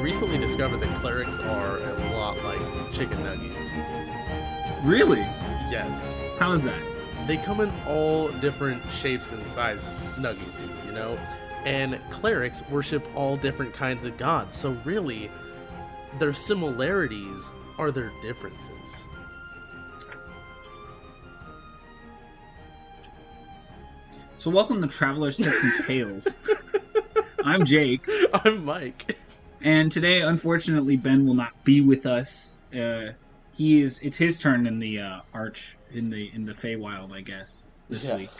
recently discovered that clerics are a lot like chicken nuggets. Really? Yes. How is that? They come in all different shapes and sizes, nuggies do, you know? And clerics worship all different kinds of gods, so really, their similarities are their differences. So welcome to Travelers, Tips, and Tales. I'm Jake. I'm Mike. And today, unfortunately, Ben will not be with us. It's his turn in the in the Feywild, I guess, this week.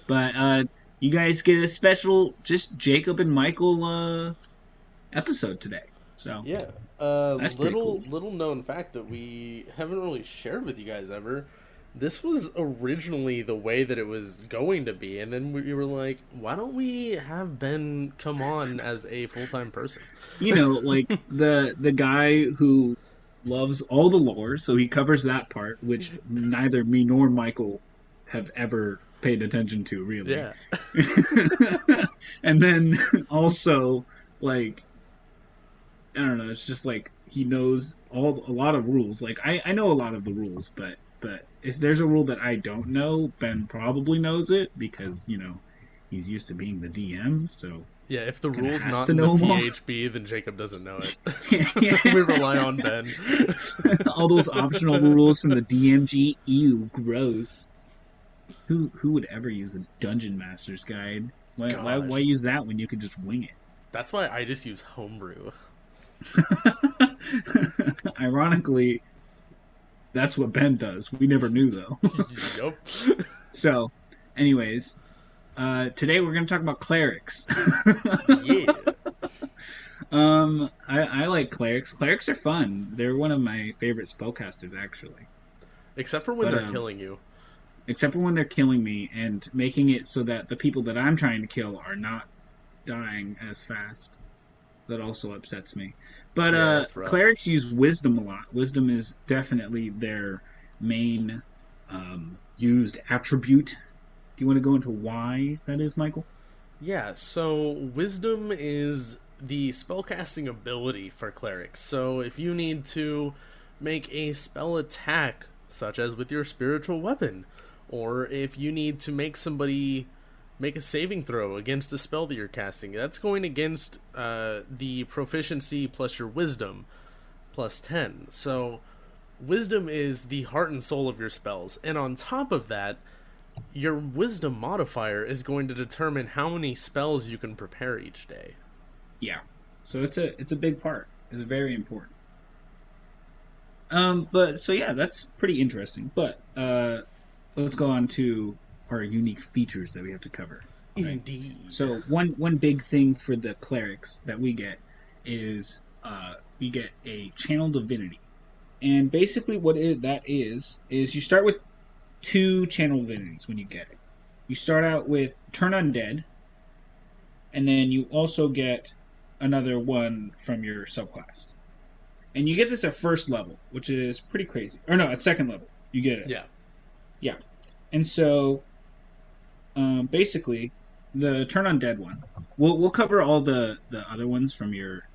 But you guys get a special just Jacob and Michael episode today. So yeah, that's little cool. little known fact that we haven't really shared with you guys ever. This was originally the way that it was going to be, and then we were like, why don't we have Ben come on as a full-time person? You know, like the guy who loves all the lore, so he covers that part, which neither me nor Michael have ever paid attention to, really. Yeah. And then also, like, I don't know, it's just like he knows a lot of rules. Like, I know a lot of the rules, but if there's a rule that I don't know, Ben probably knows it because, you know, he's used to being the DM, so... Yeah, if the rule's not to in the know 'em all. PHB, then Jacob doesn't know it. Yeah. We rely on Ben. All those optional rules from the DMG, ew, gross. Who would ever use a Dungeon Master's Guide? Why use that when you could just wing it? That's why I just use Homebrew. Ironically, that's what Ben does. We never knew, though. Yup. So, anyways, today we're going to talk about clerics. Yeah. I like clerics. Clerics are fun. They're one of my favorite spellcasters, actually. Except for when they're killing you. Except for when they're killing me and making it so that the people that I'm trying to kill are not dying as fast. That also upsets me. But clerics use wisdom a lot. Wisdom is definitely their main used attribute. Do you want to go into why that is, Michael? Yeah, so wisdom is the spellcasting ability for clerics. So if you need to make a spell attack, such as with your spiritual weapon, or if you need to make somebody make a saving throw against the spell that you're casting, that's going against the proficiency plus your wisdom plus 10. So wisdom is the heart and soul of your spells, and on top of that, your wisdom modifier is going to determine how many spells you can prepare each day. Yeah, so it's a big part. It's very important. But so yeah, that's pretty interesting. But let's go on to our unique features that we have to cover. Right? Indeed. So one big thing for the clerics that we get is we get a channel divinity, and basically that is you start with 2 channel divinities when you get it. You start out with turn undead, and then you also get another one from your subclass, and you get this at first level, which is pretty crazy. Or no, at second level you get it. Yeah. And so basically, the turn undead one. We'll cover all the other ones from your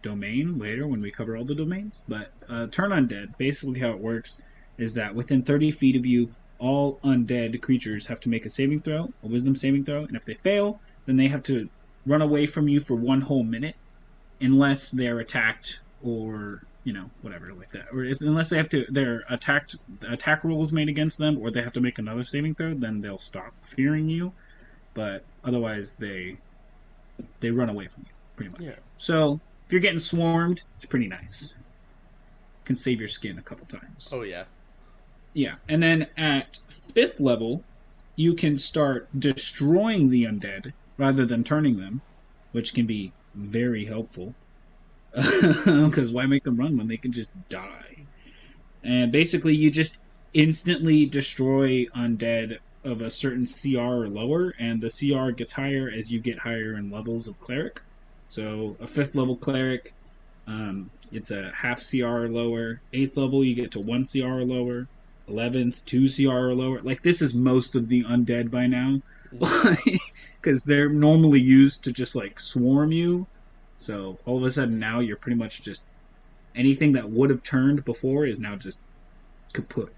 domain later when we cover all the domains. But turn undead, basically how it works is that within 30 feet of you, all undead creatures have to make a saving throw, a wisdom saving throw, and if they fail, then they have to run away from you for 1 whole minute, unless they're attacked or, you know, whatever like that. Or unless they're attacked, the attack roll is made against them, or they have to make another saving throw, then they'll stop fearing you. But otherwise, they run away from you, pretty much. Yeah. So if you're getting swarmed, it's pretty nice. Can save your skin a couple times. Oh yeah. Yeah, and then at 5th level, you can start destroying the undead rather than turning them, which can be very helpful. Because why make them run when they can just die? And basically, you just instantly destroy undead of a certain CR or lower, and the CR gets higher as you get higher in levels of cleric. So a 5th level cleric, it's a half CR or lower. 8th level, you get to 1 CR or lower. 11th, 2 CR or lower. Like, this is most of the undead by now. Because they're normally used to just, like, swarm you. So all of a sudden now you're pretty much just anything that would have turned before is now just kaput.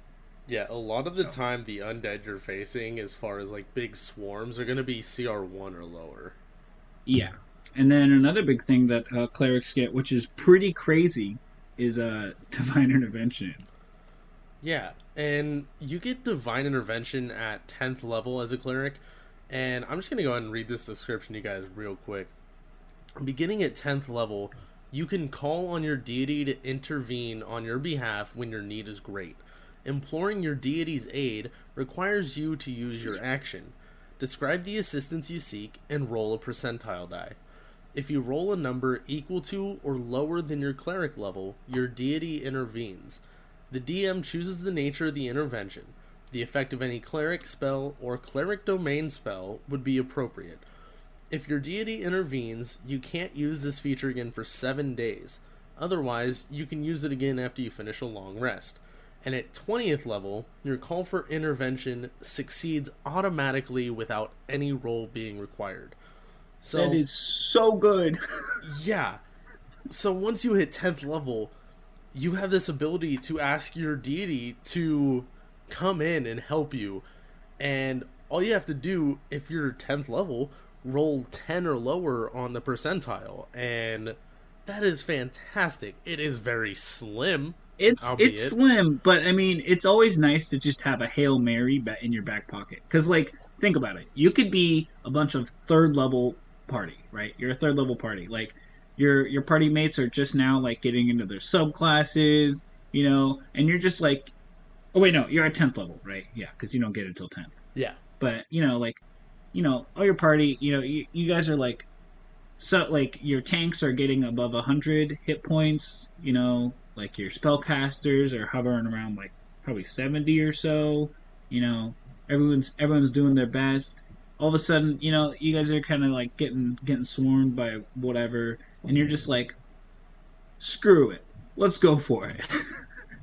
Yeah, a lot of the time the undead you're facing, as far as like big swarms, are going to be CR1 or lower. Yeah. And then another big thing that clerics get, which is pretty crazy, is divine intervention. Yeah, and you get divine intervention at 10th level as a cleric, and I'm just going to go ahead and read this description to you guys real quick. Beginning at 10th level, you can call on your deity to intervene on your behalf when your need is great. Imploring your deity's aid requires you to use your action. Describe the assistance you seek and roll a percentile die. If you roll a number equal to or lower than your cleric level, your deity intervenes. The DM chooses the nature of the intervention. The effect of any cleric spell or cleric domain spell would be appropriate. If your deity intervenes, you can't use this feature again for 7 days. Otherwise, you can use it again after you finish a long rest. And at 20th level, your call for intervention succeeds automatically without any roll being required. So that is so good. Yeah. So once you hit 10th level, you have this ability to ask your deity to come in and help you. And all you have to do, if you're 10th level, roll 10 or lower on the percentile. And that is fantastic. It is very slim. It's slim, but I mean, it's always nice to just have a Hail Mary in your back pocket. Because, like, think about it. You could be a bunch of third level party, right? You're a third level party. Like, your party mates are just now, like, getting into their subclasses, you know, and you're just like, oh, wait, no, you're at 10th level, right? Yeah, because you don't get it till 10th. Yeah. But, you know, like, you know, all your party, you know, you guys are, like, so, like, your tanks are getting above 100 hit points, you know, like your spellcasters are hovering around like probably 70 or so. You know, everyone's doing their best. All of a sudden, you know, you guys are kind of like getting swarmed by whatever, and you're just like, screw it, let's go for it.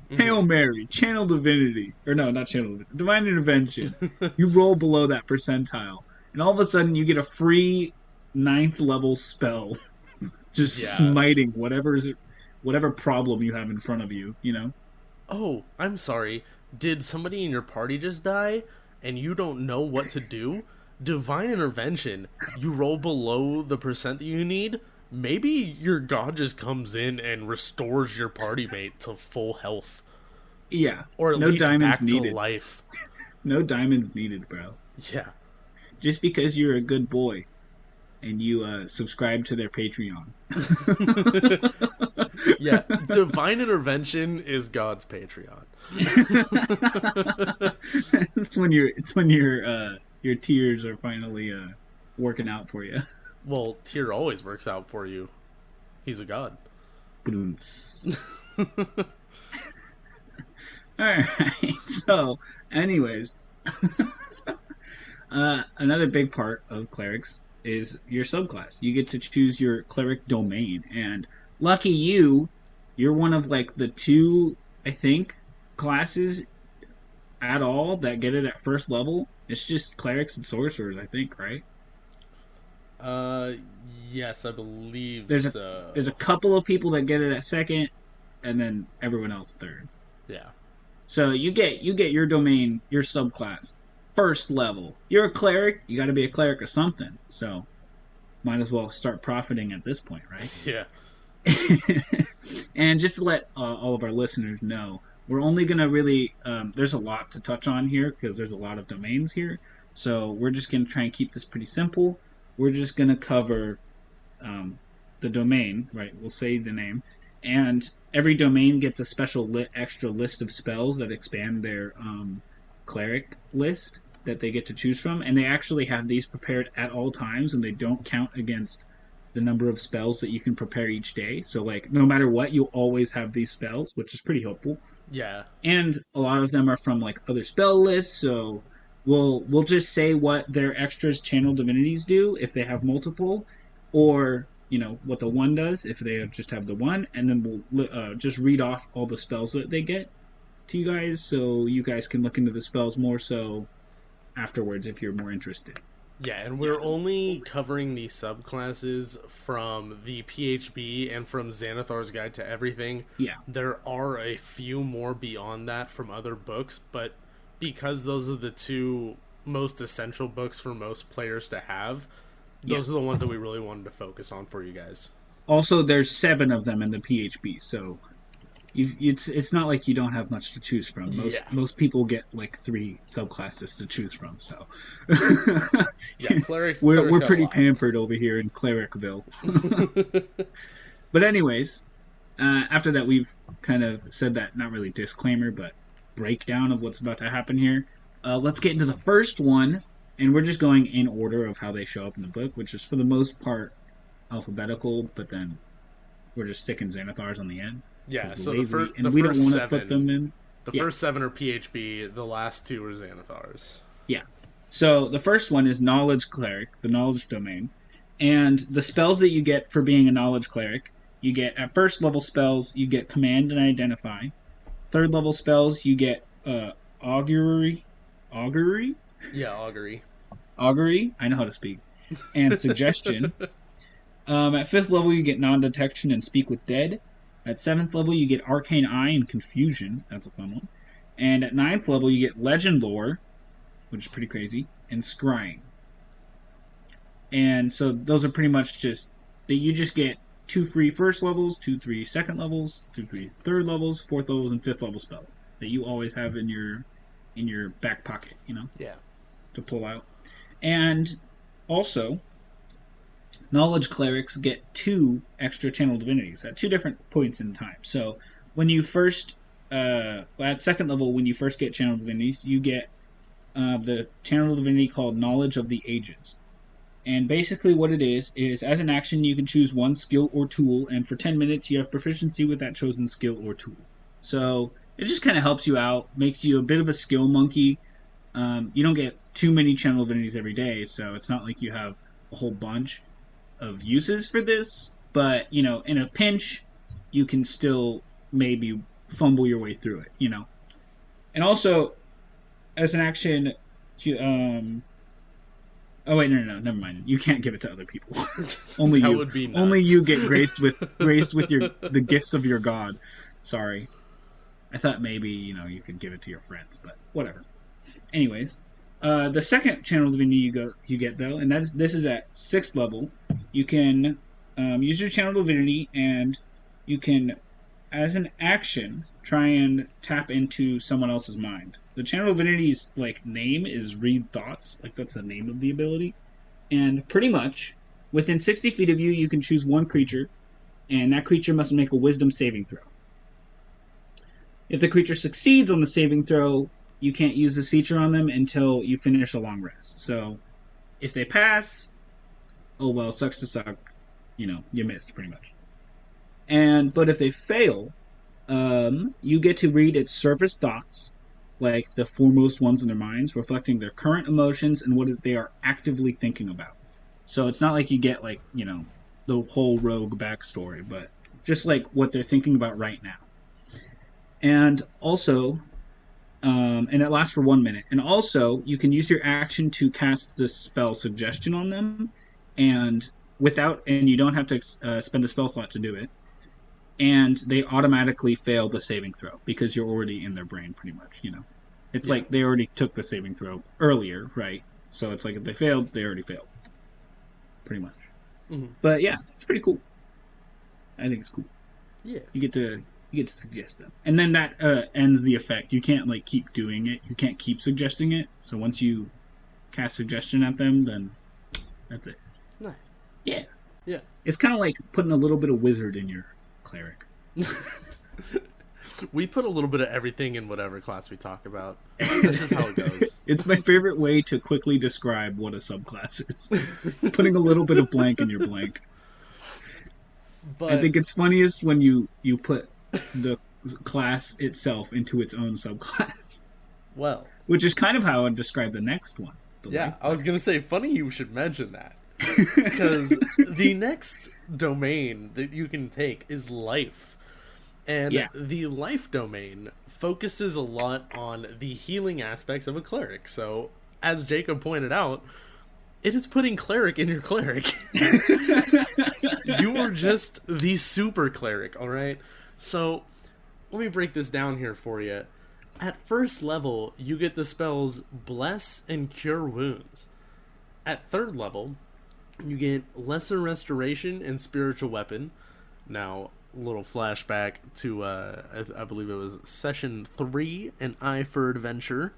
Hail Mary, channel divinity, or no, not channel divinity, divine intervention. You roll below that percentile, and all of a sudden you get a free 9th level spell, just smiting whatever problem you have in front of you, you know? Oh, I'm sorry. Did somebody in your party just die and you don't know what to do? Divine intervention. You roll below the percent that you need. Maybe your god just comes in and restores your party mate to full health. Yeah. Or at no least diamonds back needed. To life. No diamonds needed, bro. Yeah. Just because you're a good boy and you subscribe to their Patreon. Yeah, divine intervention is God's Patreon. It's when your tears are finally working out for you. Well, tear always works out for you. He's a god. Alright, so anyways, another big part of clerics is your subclass. You get to choose your cleric domain, and lucky you're one of like the 2, I think, classes at all that get it at first level. It's just clerics and sorcerers, I think, right? Yes, I believe there's so. There's a couple of people that get it at second, and then everyone else third. Yeah. So you get your domain, your subclass, first level. You're a cleric, you got to be a cleric of something. So might as well start profiting at this point, right? Yeah. And just to let all of our listeners know, we're only going to really, there's a lot to touch on here because there's a lot of domains here. So we're just going to try and keep this pretty simple. We're just going to cover the domain, right? We'll say the name. And every domain gets a special extra list of spells that expand their cleric list that they get to choose from. And they actually have these prepared at all times, and they don't count against the number of spells that you can prepare each day. So, like, no matter what, you always have these spells, which is pretty helpful. Yeah. And a lot of them are from, like, other spell lists, so we'll just say what their extras channel divinities do if they have multiple, or, you know, what the one does if they just have the one, and then we'll just read off all the spells that they get to you guys, so you guys can look into the spells more so afterwards if you're more interested. Yeah, and we're only covering the subclasses from the PHB and from Xanathar's Guide to Everything. Yeah. There are a few more beyond that from other books, but because those are the two most essential books for most players to have, those are the ones that we really wanted to focus on for you guys. Also, there's 7 of them in the PHB, so it's not like you don't have much to choose from. Most people get like 3 subclasses to choose from, so yeah, clerics. We're pretty pampered over here in Clericville. But anyways, after that, we've kind of said that, not really disclaimer, but breakdown of what's about to happen here. Let's get into the first one, and we're just going in order of how they show up in the book, which is for the most part alphabetical, but then we're just sticking Xanathars on the end. Yeah, so we first don't want to put them in. The first 7 are PHB, the last 2 are Xanathars. Yeah. So the first one is Knowledge Cleric, the Knowledge Domain. And the spells that you get for being a Knowledge Cleric, you get at first level spells, you get Command and Identify. Third level spells, you get Augury? Yeah, Augury. Augury, I know how to speak. And Suggestion. At 5th level, you get Non-Detection and Speak with Dead. At 7th level, you get Arcane Eye and Confusion. That's a fun one. And at 9th level, you get Legend Lore, which is pretty crazy, and Scrying. And so those are pretty much just that you just get 2 free first levels, 2 free second levels, 2 free third levels, 4th levels, and 5th level spells that you always have in your back pocket, Yeah. to pull out. And also, Knowledge Clerics get 2 extra Channel Divinities at 2 different points in time. So when you first, at second level, when you first get Channel Divinities, you get the Channel Divinity called Knowledge of the Ages. And basically what it is as an action you can choose one skill or tool, and for 10 minutes you have proficiency with that chosen skill or tool. So it just kind of helps you out, makes you a bit of a skill monkey. You don't get too many Channel Divinities every day, so it's not like you have a whole bunch of uses for this, but in a pinch you can still maybe fumble your way through it, and also as an action oh wait, no, never mind, you can't give it to other people. Only that you would be nuts. Only you get graced with the gifts of your god. Sorry, I thought maybe you could give it to your friends, but whatever. Anyways, the second Channel Divinity you get though, and this is at 6th level. You can use your Channel Divinity, and you can, as an action, try and tap into someone else's mind. The Channel Divinity's name is Read Thoughts, that's the name of the ability. And pretty much, within 60 feet of you, you can choose one creature, and that creature must make a Wisdom saving throw. If the creature succeeds on the saving throw, you can't use this feature on them until you finish a long rest. So, if they pass, oh well, sucks to suck. You missed pretty much. But if they fail, you get to read its surface thoughts, like the foremost ones in their minds, reflecting their current emotions and what they are actively thinking about. So it's not like you get the whole rogue backstory, but just what they're thinking about right now. And also, and it lasts for 1 minute. And also, you can use your action to cast the spell Suggestion on them, and you don't have to spend a spell slot to do it. And they automatically fail the saving throw because you're already in their brain, pretty much. It's like they already took the saving throw earlier, right? So it's like if they failed, they already failed, pretty much. Mm-hmm. But yeah, it's pretty cool. I think it's cool. Yeah, you get to suggest them, and then that ends the effect. You can't keep doing it. You can't keep suggesting it. So once you cast Suggestion at them, then that's it. Nice. Yeah. Yeah. It's kind of like putting a little bit of wizard in your cleric. We put a little bit of everything in whatever class we talk about. That's just how it goes. It's my favorite way to quickly describe what a subclass is. Putting a little bit of blank in your blank. But I think it's funniest when you put the class itself into its own subclass. Well. Which is kind of how I would describe the next one. Yeah, I was going to say, funny you should mention that. Because the next domain that you can take is life. And the life domain focuses a lot on the healing aspects of a cleric. So, as Jacob pointed out, It is putting cleric in your cleric. You are just the super cleric, alright? So, let me break this down here for you. At first level, you get the spells Bless and Cure Wounds. At third level, you get Lesser Restoration and Spiritual Weapon. Now, a little flashback to, I believe it was Session 3, An Eye for Adventure.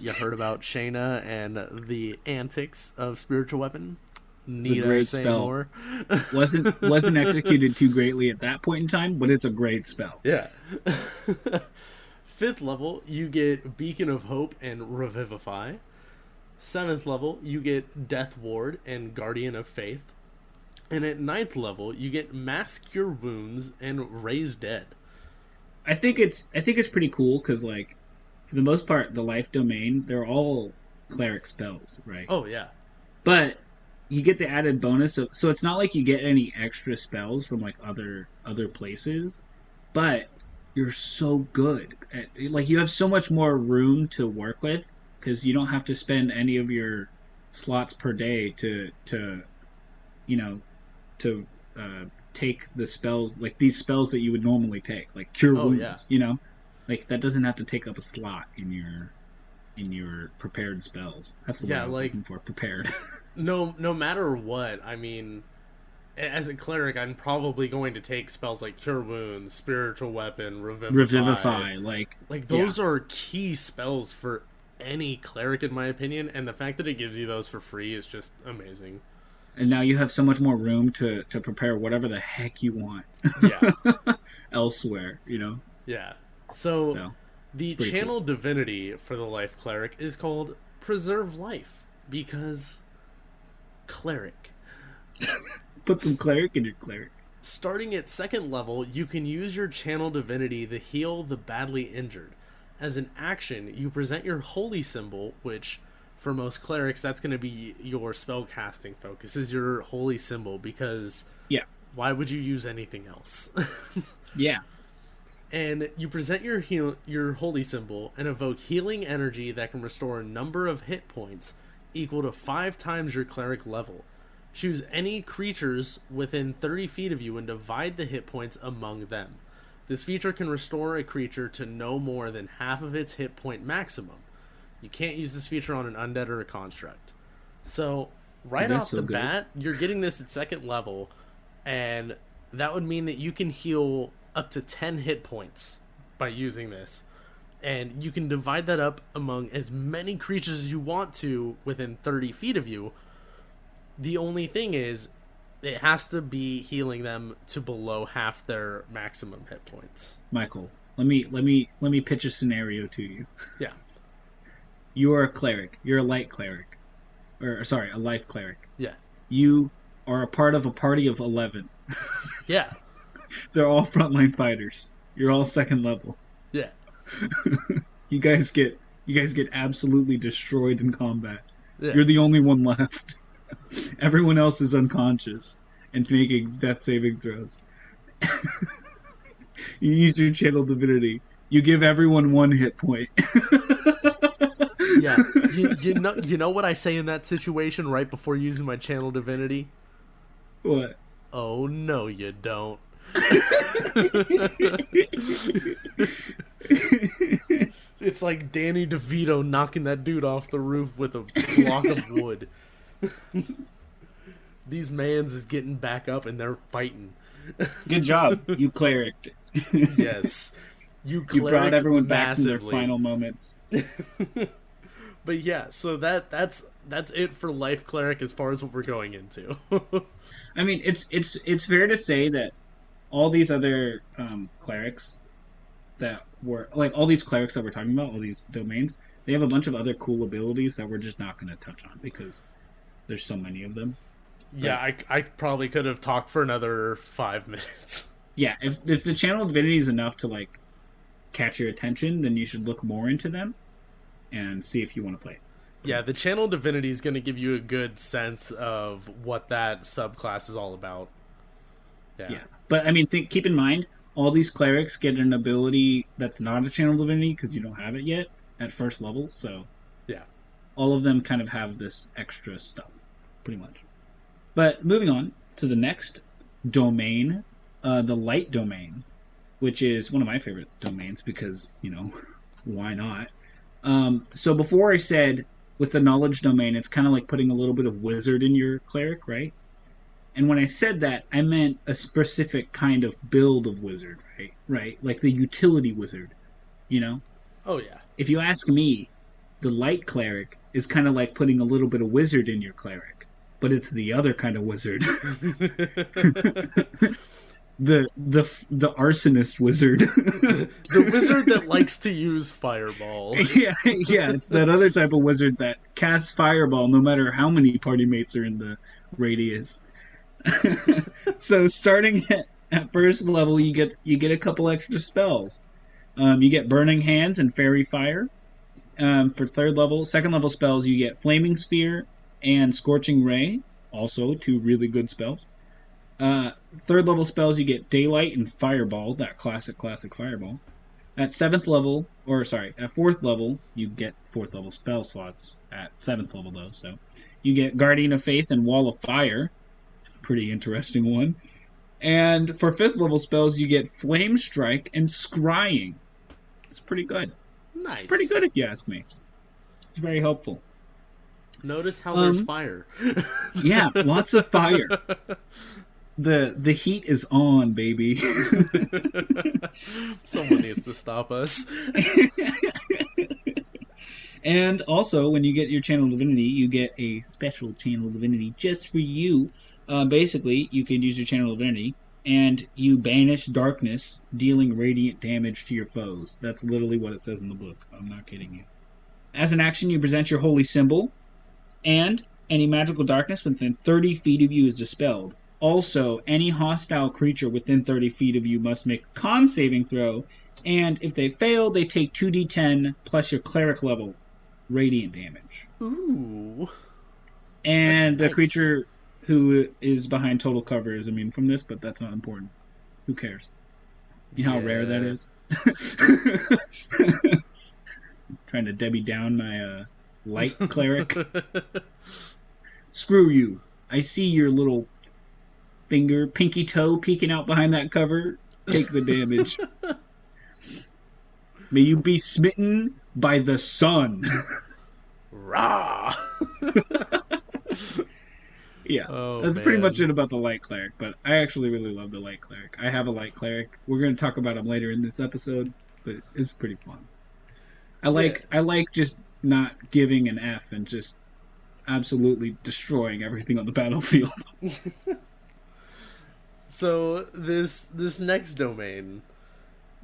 You heard about Shayna and the antics of Spiritual Weapon. Need I say more? wasn't executed too greatly at that point in time, but it's a great spell. Yeah. Fifth level, you get Beacon of Hope and Revivify. Seventh level, you get Death Ward and Guardian of Faith. And at ninth level, you get Mass Cure Wounds and Raise Dead. I think it's pretty cool because, like, for the most part, the life domain, they're all cleric spells, right? Oh yeah. But you get the added bonus of, so it's not like you get any extra spells from like other places, but you're so good at, like, you have so much more room to work with because you don't have to spend any of your slots per day to take the spells, like these spells that you would normally take, like Cure Wounds, yeah. Like that doesn't have to take up a slot in your prepared spells. That's the word I was looking for, prepared. No matter what, I mean, as a cleric, I'm probably going to take spells like Cure Wounds, Spiritual Weapon, Revivify. Like those are key spells for any cleric, in my opinion, and the fact that it gives you those for free is just amazing. And now you have so much more room to prepare whatever the heck you want. Yeah. Elsewhere, Yeah. So the channel divinity for the life cleric is called Preserve Life, because cleric. Put some cleric in your cleric. Starting at second level, you can use your channel divinity to heal the badly injured. As an action, you present your holy symbol, which for most clerics, that's going to be your spell casting focus, is your holy symbol, because why would you use anything else? Yeah. And you present your holy symbol and evoke healing energy that can restore a number of hit points equal to 5 times your cleric level. Choose any creatures within 30 feet of you and divide the hit points among them. This feature can restore a creature to no more than half of its hit point maximum. You can't use this feature on an undead or a construct. So, right off the bat, you're getting this at second level, and that would mean that you can heal up to 10 hit points by using this. And you can divide that up among as many creatures as you want to within 30 feet of you. The only thing is, it has to be healing them to below half their maximum hit points. Michael, let me pitch a scenario to you. Yeah. You are a cleric. You're a light cleric. A life cleric. Yeah. You are a part of a party of 11. Yeah. They're all frontline fighters. You're all second level. Yeah. You guys get absolutely destroyed in combat. Yeah. You're the only one left. Everyone else is unconscious and making death saving throws. You use your channel divinity. You give everyone 1 hit point. Yeah. You know what I say in that situation right before using my channel divinity? What? Oh, no, you don't. It's like Danny DeVito knocking that dude off the roof with a block of wood. These mans is getting back up and they're fighting. Good job, you cleric. Yes. You brought everyone massively. back to their final moments. But yeah, so that's it for life cleric as far as what we're going into. I mean, it's fair to say that all these other clerics that were, like, all these clerics that we're talking about, all these domains, they have a bunch of other cool abilities that we're just not going to touch on because there's so many of them. Yeah, I probably could have talked for another 5 minutes. Yeah, if the channel divinity is enough to, like, catch your attention, then you should look more into them and see if you want to play it. Yeah, the channel divinity is going to give you a good sense of what that subclass is all about. Yeah. But I mean, keep in mind, all these clerics get an ability that's not a channel divinity because you don't have it yet at first level. So yeah, all of them kind of have this extra stuff. pretty much. But moving on to the next domain, the light domain, which is one of my favorite domains because, why not? So before I said with the knowledge domain, it's kind of like putting a little bit of wizard in your cleric, right? And when I said that, I meant a specific kind of build of wizard, right? Right? Like the utility wizard, Oh, yeah. If you ask me, the light cleric is kind of like putting a little bit of wizard in your cleric, but it's the other kind of wizard. the arsonist wizard. The wizard that likes to use fireball. Yeah, it's that other type of wizard that casts fireball no matter how many party mates are in the radius. So starting at first level, you get a couple extra spells. You get Burning Hands and Fairy Fire. For second level spells, you get Flaming Sphere and Scorching Ray, also 2 really good spells. Third level spells, you get Daylight and Fireball, that classic Fireball. At fourth level, you get 4th level spell slots at 7th level though, so you get Guardian of Faith and Wall of Fire, pretty interesting one. And for 5th level spells, you get Flame Strike and Scrying. It's pretty good. Nice. It's pretty good if you ask me. It's very helpful. Notice how there's fire. Yeah, lots of fire. The heat is on, baby. Someone needs to stop us. And also, when you get your Channel Divinity, you get a special Channel Divinity just for you. Basically, you can use your Channel Divinity, and you banish darkness, dealing radiant damage to your foes. That's literally what it says in the book. I'm not kidding you. As an action, you present your holy symbol, and any magical darkness within 30 feet of you is dispelled. Also, any hostile creature within 30 feet of you must make a con saving throw, and if they fail, they take 2d10 plus your cleric level radiant damage. Ooh. And That's the creature who is behind total cover is immune from this, but that's not important. Who cares? You know how rare that is? Trying to Debbie down my light cleric. Screw you. I see your little finger, pinky toe peeking out behind that cover. Take the damage. May you be smitten by the sun. Rah! Yeah, that's pretty much it about the light cleric, but I actually really love the light cleric. I have a light cleric. We're going to talk about him later in this episode, but it's pretty fun. I like just not giving an F and just absolutely destroying everything on the battlefield. So this next domain,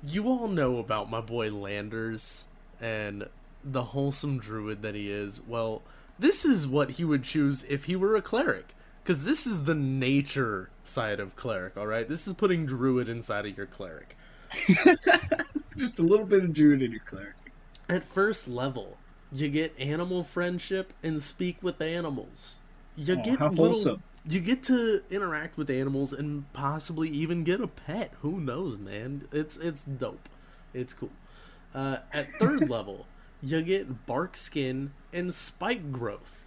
you all know about my boy Landers and the wholesome druid that he is. Well, this is what he would choose if he were a cleric, because this is the nature side of cleric, alright? This is putting druid inside of your cleric. Just a little bit of druid in your cleric. At first level, you get animal friendship and speak with animals. You get to interact with animals and possibly even get a pet. Who knows, man? It's dope. It's cool. At third level, you get bark skin and spike growth.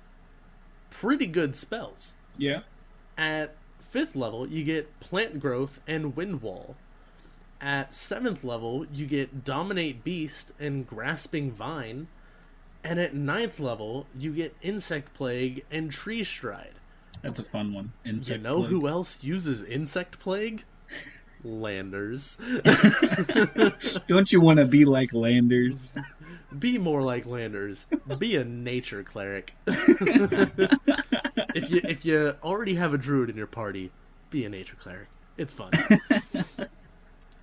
Pretty good spells. Yeah. At 5th level, you get plant growth and wind wall. At 7th level, you get dominate beast and grasping vine. And at 9th level, you get insect plague and tree stride. That's a fun one. Insect plague. Who else uses insect plague? Landers. Don't you want to be like Landers? Be more like Landers. Be a nature cleric. If you already have a druid in your party, be a nature cleric. It's fun.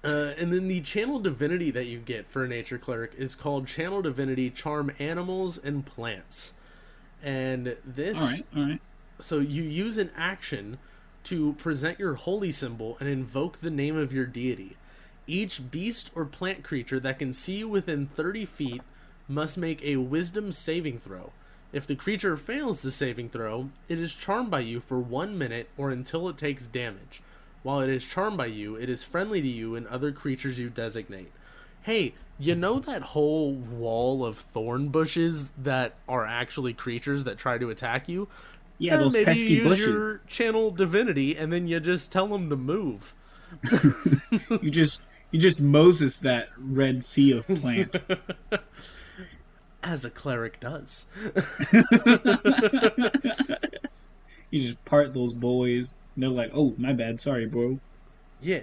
And then the channel divinity that you get for a nature cleric is called Channel Divinity Charm Animals and Plants. And this... All right. So you use an action to present your holy symbol and invoke the name of your deity. Each beast or plant creature that can see you within 30 feet must make a wisdom saving throw. If the creature fails the saving throw, it is charmed by you for 1 minute or until it takes damage. While it is charmed by you, it is friendly to you and other creatures you designate. Hey, you know that whole wall of thorn bushes that are actually creatures that try to attack you? Yeah, those Maybe you pesky use bushes. your channel divinity and then you just tell them to move. You just Moses that red sea of plant. As a cleric does. You just part those boys. And they're like, "Oh, my bad, sorry, bro. Yeah,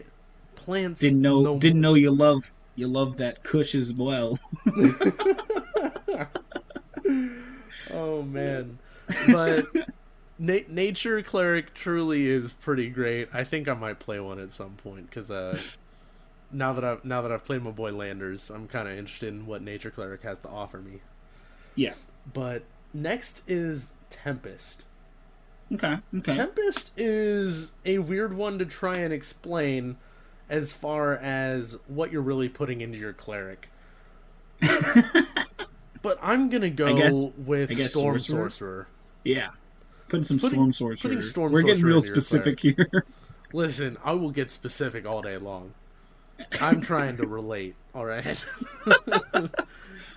plants. Didn't know you love that Kush as well." Oh man, but nature cleric truly is pretty great. I think I might play one at some point because now that I've played my boy Landers, I'm kind of interested in what nature cleric has to offer me. Yeah. But next is Tempest. Okay. Tempest is a weird one to try and explain as far as what you're really putting into your cleric. But I'm gonna go with Storm Sorcerer. Yeah. Putting Storm Sorcerer. Storm We're getting Sorcerer real into your specific here. Listen, I will get specific all day long. I'm trying to relate, alright?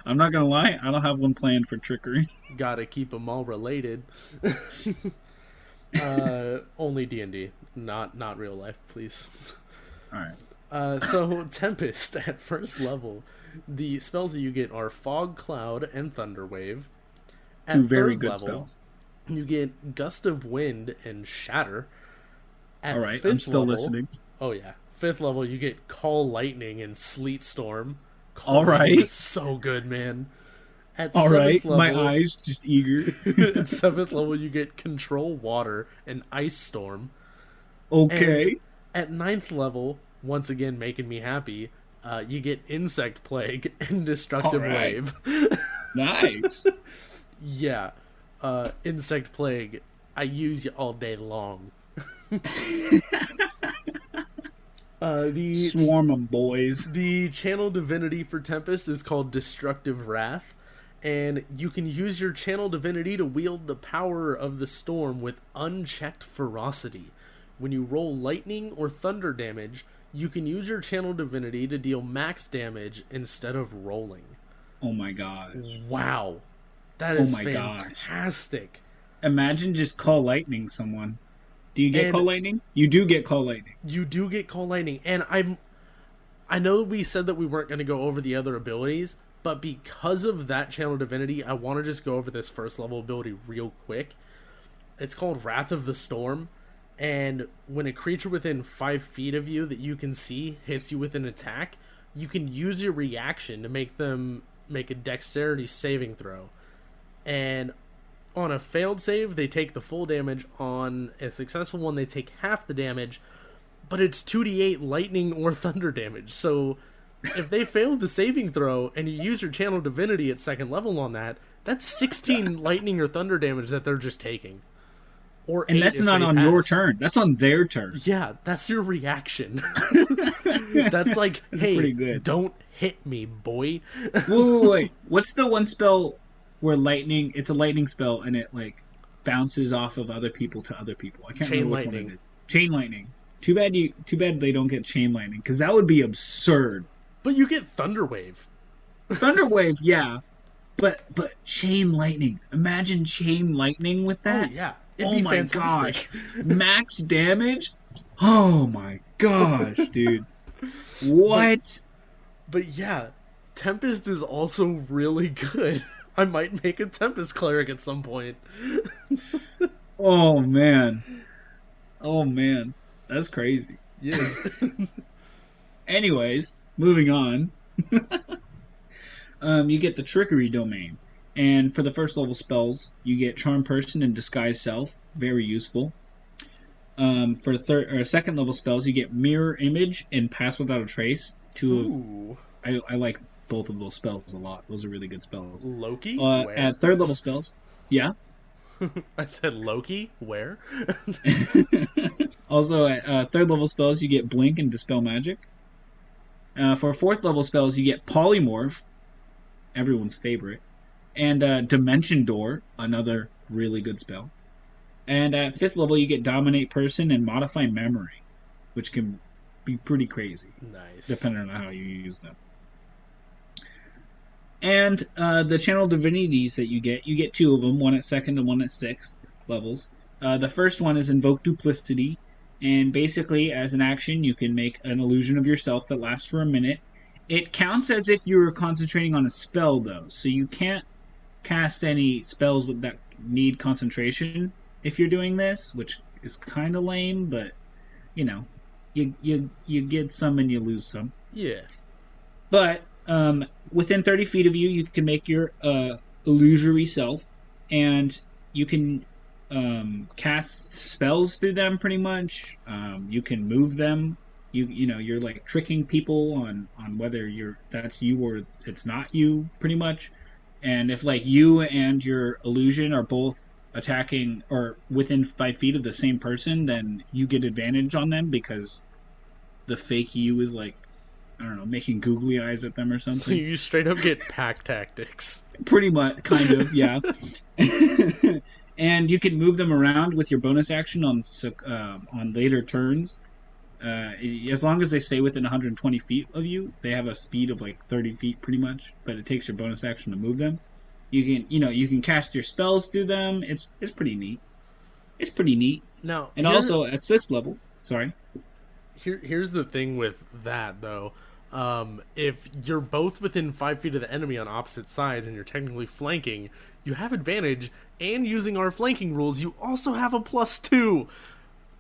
I'm not gonna lie, I don't have one planned for trickery. Gotta keep them all related. Only D&D, not real life, please. Alright. So Tempest at first level, the spells that you get are Fog, Cloud, and Thunder Wave. At Two very good level, spells. You get Gust of Wind and Shatter. At Alright, I'm still listening. Oh yeah. 5th level, you get Call Lightning and Sleet Storm. All right. It's so good, man. At all right, level, my eyes just eager. At 7th level, you get Control Water and Ice Storm. Okay. And at 9th level, once again making me happy, you get Insect Plague and Destructive Wave. Nice. Yeah. Insect Plague, I use you all day long. Swarm 'em, boys. The channel divinity for Tempest is called Destructive Wrath, and you can use your channel divinity to wield the power of the storm with unchecked ferocity. When you roll lightning or thunder damage, you can use your channel divinity to deal max damage instead of rolling. Oh my gosh. Wow. That is fantastic. Imagine just Call Lightning someone. Do you get Call Lightning? You do get Call Lightning. You do get Call Lightning. And I know we said that we weren't going to go over the other abilities, but because of that channel divinity, I want to just go over this first level ability real quick. It's called Wrath of the Storm, and when a creature within 5 feet of you that you can see hits you with an attack, you can use your reaction to make them make a dexterity saving throw. And on a failed save, they take the full damage. On a successful one, they take half the damage, but it's 2d8 lightning or thunder damage. So if they failed the saving throw and you use your channel divinity at 2nd level on that, that's 16 lightning or thunder damage that they're just taking. And that's not on your turn. That's on their turn. Yeah, that's your reaction. That's like, hey, pretty good. Don't hit me, boy. Wait. What's the one spell where lightning, it's a lightning spell and it like bounces off of other people to other people? I can't remember which one it is. Chain lightning. Too bad they don't get chain lightning, because that would be absurd. But you get Thunder Wave. Thunder Wave, yeah. But chain lightning. Imagine chain lightning with that. Oh yeah. It'd be fantastic. Gosh. Max damage? Oh my gosh, dude. What? But yeah, Tempest is also really good. I might make a Tempest cleric at some point. Oh man. That's crazy. Yeah. Anyways, moving on. You get the Trickery domain. And for the first level spells, you get Charm Person and Disguise Self. Very useful. For second level spells, you get Mirror Image and Pass Without a Trace. I like both of those spells a lot. Those are really good spells. Loki? At third level spells, yeah. I said Loki? Where? Also, at third level spells, you get Blink and Dispel Magic. For fourth level spells, you get Polymorph, everyone's favorite, and Dimension Door, another really good spell. And at fifth level, you get Dominate Person and Modify Memory, which can be pretty crazy. Nice. Depending on how you use them. And the channel divinities that you get 2 of them, one at 2nd and one at 6th. levels. The first one is Invoke Duplicity, and basically, as an action, you can make an illusion of yourself that lasts for a minute. It counts as if you were concentrating on a spell, though, so you can't cast any spells that need concentration if you're doing this, which is kind of lame, but you know, you get some and you lose some. Yeah. But within 30 feet of you, you can make your illusory self, and you can cast spells through them pretty much. You can move them. You're like tricking people on whether that's you or it's not you, pretty much. And if like you and your illusion are both attacking or within 5 feet of the same person, then you get advantage on them because the fake you is like, I don't know, making googly eyes at them or something. So you straight up get pack tactics. Pretty much, kind of, yeah. And you can move them around with your bonus action on later turns. As long as they stay within 120 feet of you, they have a speed of like 30 feet pretty much, but it takes your bonus action to move them. You can cast your spells through them. It's pretty neat. It's pretty neat. Now, and also at 6th level, sorry. Here's the thing with that though. If you're both within 5 feet of the enemy on opposite sides and you're technically flanking, you have advantage, and using our flanking rules, you also have a +2.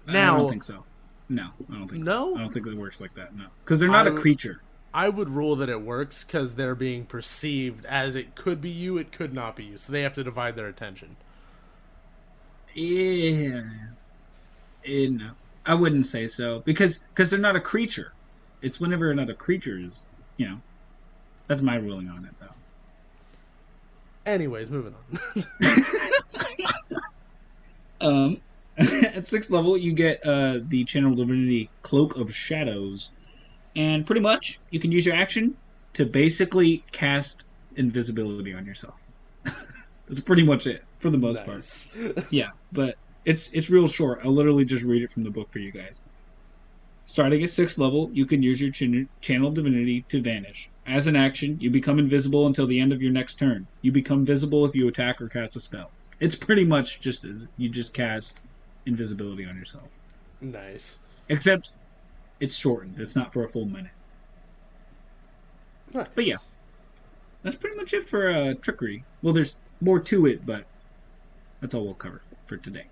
Now, I don't think so. No, I don't think so. No? I don't think it works like that, no. Because they're not a creature. I would rule that it works because they're being perceived as it could be you, it could not be you. So they have to divide their attention. Yeah. No. I wouldn't say so. Because they're not a creature. It's whenever another creature is, That's my ruling on it, though. Anyways, moving on. At 6th level, you get the Channel Divinity Cloak of Shadows. And pretty much, you can use your action to basically cast invisibility on yourself. That's pretty much it, for the most part. Yeah, but it's real short. I'll literally just read it from the book for you guys. Starting at 6th level, you can use your Channel Divinity to vanish. As an action, you become invisible until the end of your next turn. You become visible if you attack or cast a spell. It's pretty much just as you just cast invisibility on yourself. Nice. Except it's shortened. It's not for a full minute. Nice. But yeah, that's pretty much it for trickery. Well, there's more to it, but that's all we'll cover for today.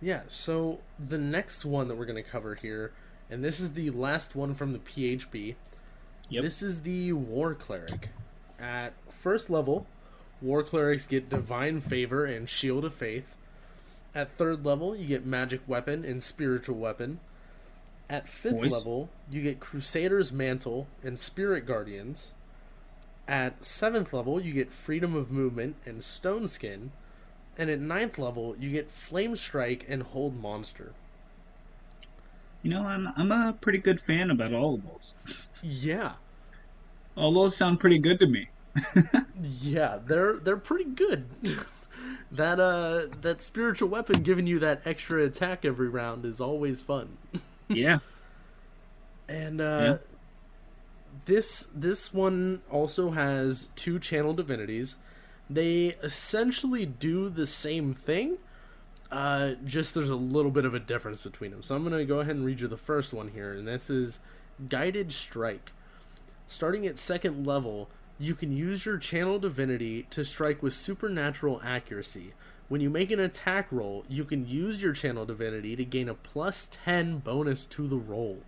Yeah, so the next one that we're going to cover here, and this is the last one from the PHB. Yep. This is the War Cleric. At 1st level, War Clerics get Divine Favor and Shield of Faith. At 3rd level, you get Magic Weapon and Spiritual Weapon. At 5th level, you get Crusader's Mantle and Spirit Guardians. At 7th level, you get Freedom of Movement and Stone Skin. And at 9th level, you get Flame Strike and Hold Monster. I'm a pretty good fan about all of those. Yeah. All those sound pretty good to me. Yeah, they're pretty good. That spiritual weapon giving you that extra attack every round is always fun. Yeah. And this one also has 2 Channel Divinities. They essentially do the same thing, just there's a little bit of a difference between them. So I'm going to go ahead and read you the first one here, and this is Guided Strike. Starting at 2nd level, you can use your Channel Divinity to strike with supernatural accuracy. When you make an attack roll, you can use your Channel Divinity to gain a +10 bonus to the roll.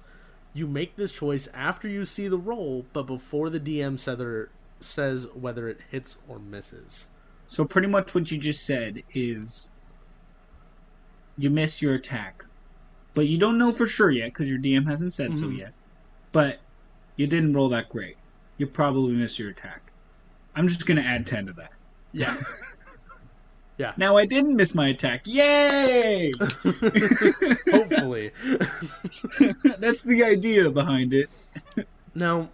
You make this choice after you see the roll, but before the DM says whether it hits or misses. So pretty much what you just said is you miss your attack, but you don't know for sure yet because your DM hasn't said so yet. But you didn't roll that great. You probably missed your attack. I'm just going to add 10 to that. Yeah. Yeah. Now I didn't miss my attack. Yay! Hopefully. That's the idea behind it. Now,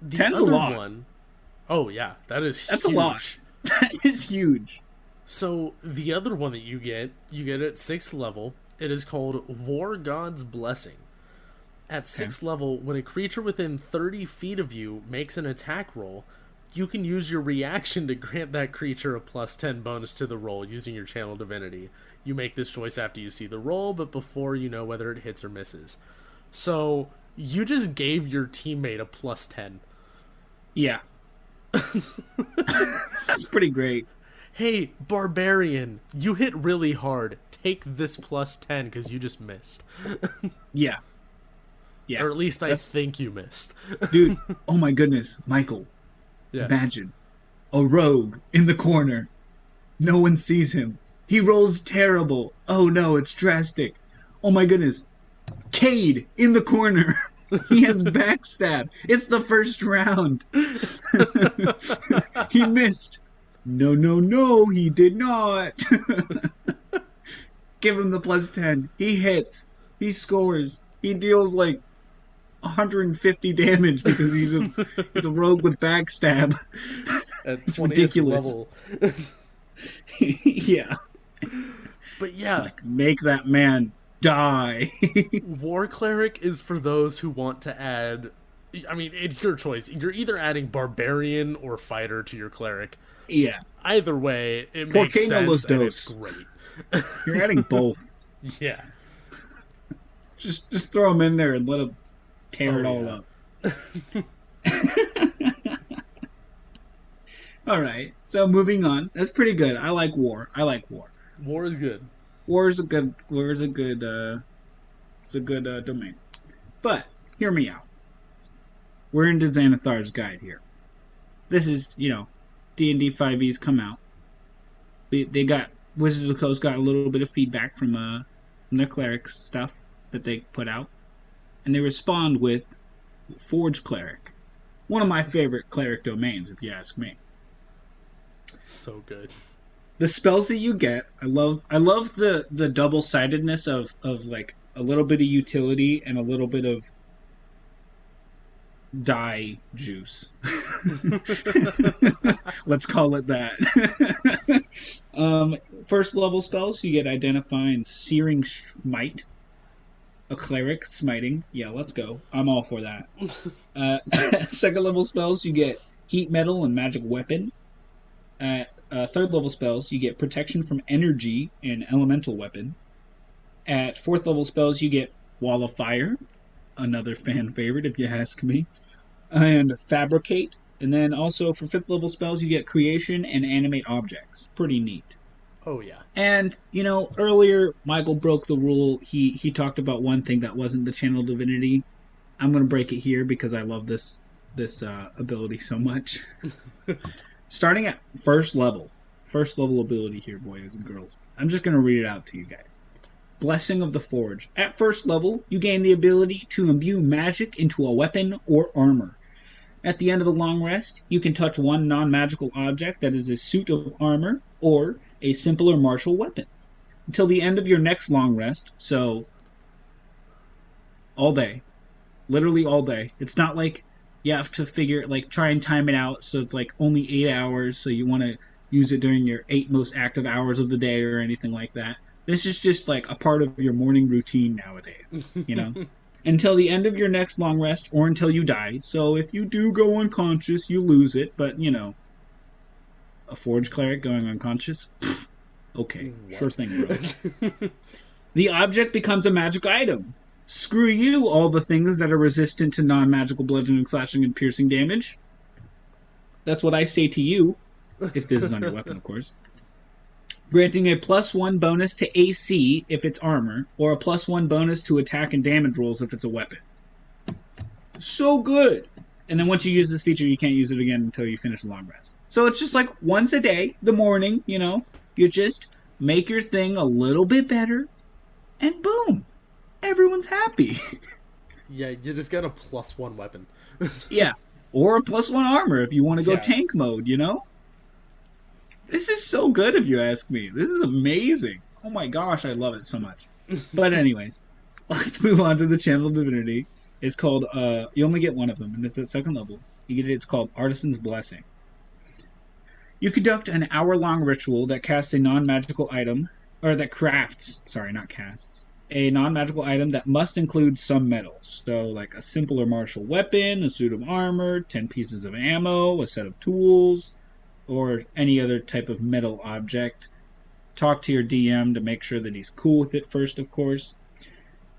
the 10's other a lot. one... Oh, yeah. That's huge. A lot. That is huge. So, the other one that you get at 6th level. It is called War God's Blessing. At 6th level, when a creature within 30 feet of you makes an attack roll, you can use your reaction to grant that creature a +10 bonus to the roll using your channel divinity. You make this choice after you see the roll, but before you know whether it hits or misses. So you just gave your teammate a +10. Yeah. That's pretty great. Hey, barbarian, you hit really hard. Take this +10 because you just missed. Yeah. Yeah. Or at least I think you missed. Dude, oh my goodness, Michael. Yeah. Imagine a rogue in the corner. No one sees him. He rolls terrible. Oh no, it's drastic. Oh my goodness. Cade in the corner. He has backstab. It's the first round. He missed. No, he did not. Give him the +10. He hits. He scores. He deals like 150 damage because he's a rogue with backstab. At it's ridiculous. Level. Yeah. But yeah. Like, make that man die. War Cleric is for those who want to add... I mean, it's your choice. You're either adding Barbarian or Fighter to your Cleric. Yeah. Either way, it makes sense and it's great. You're adding both. Yeah. Just throw them in there and let them tear it all up. All right. So moving on. That's pretty good. I like war. War is good. War is a good domain. But hear me out. We're into Xanathar's guide here. This is, D&D 5e's come out. They got Wizards of the Coast got a little bit of feedback from their cleric stuff that they put out, and they respond with Forge Cleric, one of my favorite cleric domains, if you ask me. So good. The spells that you get, I love the double-sidedness of like a little bit of utility and a little bit of die juice. Let's call it that. First level spells, you get Identify and Searing Smite. A cleric smiting. Yeah, let's go. I'm all for that. Second level spells, you get Heat Metal and Magic Weapon. At third level spells, you get Protection from Energy and Elemental Weapon. At fourth level spells, you get Wall of Fire, another fan favorite if you ask me, and Fabricate. And then also for fifth level spells, you get Creation and Animate Objects. Pretty neat. Oh yeah. And earlier Michael broke the rule. He talked about one thing that wasn't the channel divinity. I'm gonna break it here because I love this ability so much. Starting at first level ability here, boys and girls. I'm just gonna read it out to you guys. Blessing of the Forge. At first level, you gain the ability to imbue magic into a weapon or armor. At the end of the long rest, you can touch one non-magical object that is a suit of armor or a simple or martial weapon. Until the end of your next long rest, so all day. Literally all day. It's not like you have to try and time it out so it's like only 8 hours, so you want to use it during your 8 most active hours of the day or anything like that. This is just like a part of your morning routine nowadays, Until the end of your next long rest or until you die. So if you do go unconscious, you lose it, but a Forge Cleric going unconscious? Pfft, okay, what? Sure thing, bro. The object becomes a magic item. Screw you, all the things that are resistant to non-magical bludgeoning, slashing, and piercing damage. That's what I say to you, if this is on your weapon, of course. Granting a +1 bonus to AC if it's armor, or a +1 bonus to attack and damage rolls if it's a weapon. So good! And then once you use this feature, you can't use it again until you finish the long rest. So it's just like once a day, the morning, you just make your thing a little bit better, and boom! Everyone's happy. Yeah, you just got a +1 weapon. Yeah, or a +1 armor if you want to go tank mode, This is so good if you ask me. This is amazing. Oh my gosh, I love it so much. But anyways, let's move on to the channel divinity. It's called, you only get one of them, and it's at second level. It's called Artisan's Blessing. You conduct an hour-long ritual that casts a non-magical item, or that crafts, sorry, not casts, a non-magical item that must include some metal. So, like a simpler martial weapon, a suit of armor, 10 pieces of ammo, a set of tools, or any other type of metal object. Talk to your DM to make sure that he's cool with it first, of course.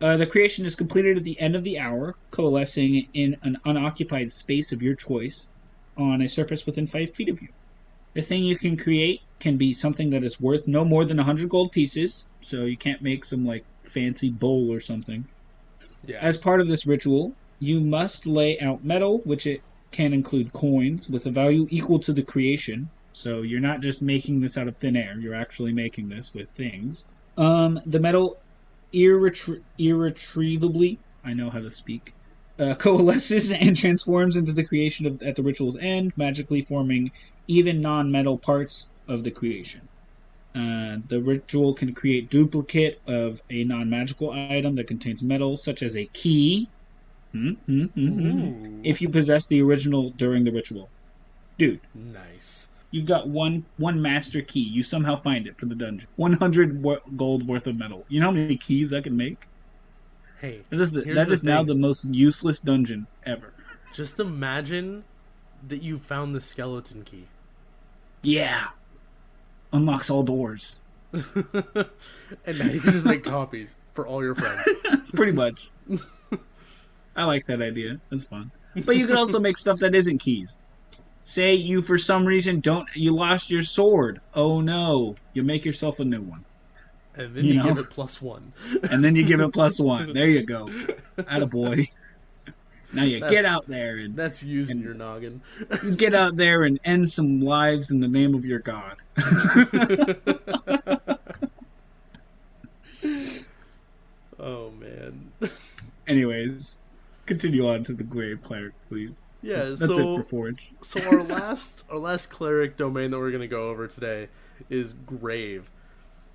The creation is completed at the end of the hour, coalescing in an unoccupied space of your choice on a surface within 5 feet of you. The thing you can create can be something that is worth no more than 100 gold pieces, so you can't make some like fancy bowl or something. Yeah. As part of this ritual, you must lay out metal, which it can include coins, with a value equal to the creation. So you're not just making this out of thin air, you're actually making this with things. The metal irretrievably, I know how to speak, coalesces and transforms into the creation at the ritual's end, magically forming even non-metal parts of the creation. The ritual can create duplicate of a non-magical item that contains metal, such as a key, if you possess the original during the ritual. Dude. Nice. You've got one master key. You somehow find it for the dungeon. 100 gold worth of metal. You know how many keys that can make? Hey, that is now the most useless dungeon ever. Just imagine that you found the skeleton key. Yeah. Unlocks all doors. And now you can just make copies for all your friends. Pretty much. I like that idea. That's fun. But you can also make stuff that isn't keys. Say you, for some reason, you lost your sword. Oh no. You make yourself a new one. And then you give it +1. And then you give it +1. There you go. Attaboy. Now get out there. And that's using your noggin. Get out there and end some lives in the name of your god. Oh, man. Anyways, continue on to the Grave Cleric, please. Yeah, that's it for Forge. So our last cleric domain that we're going to go over today is Grave.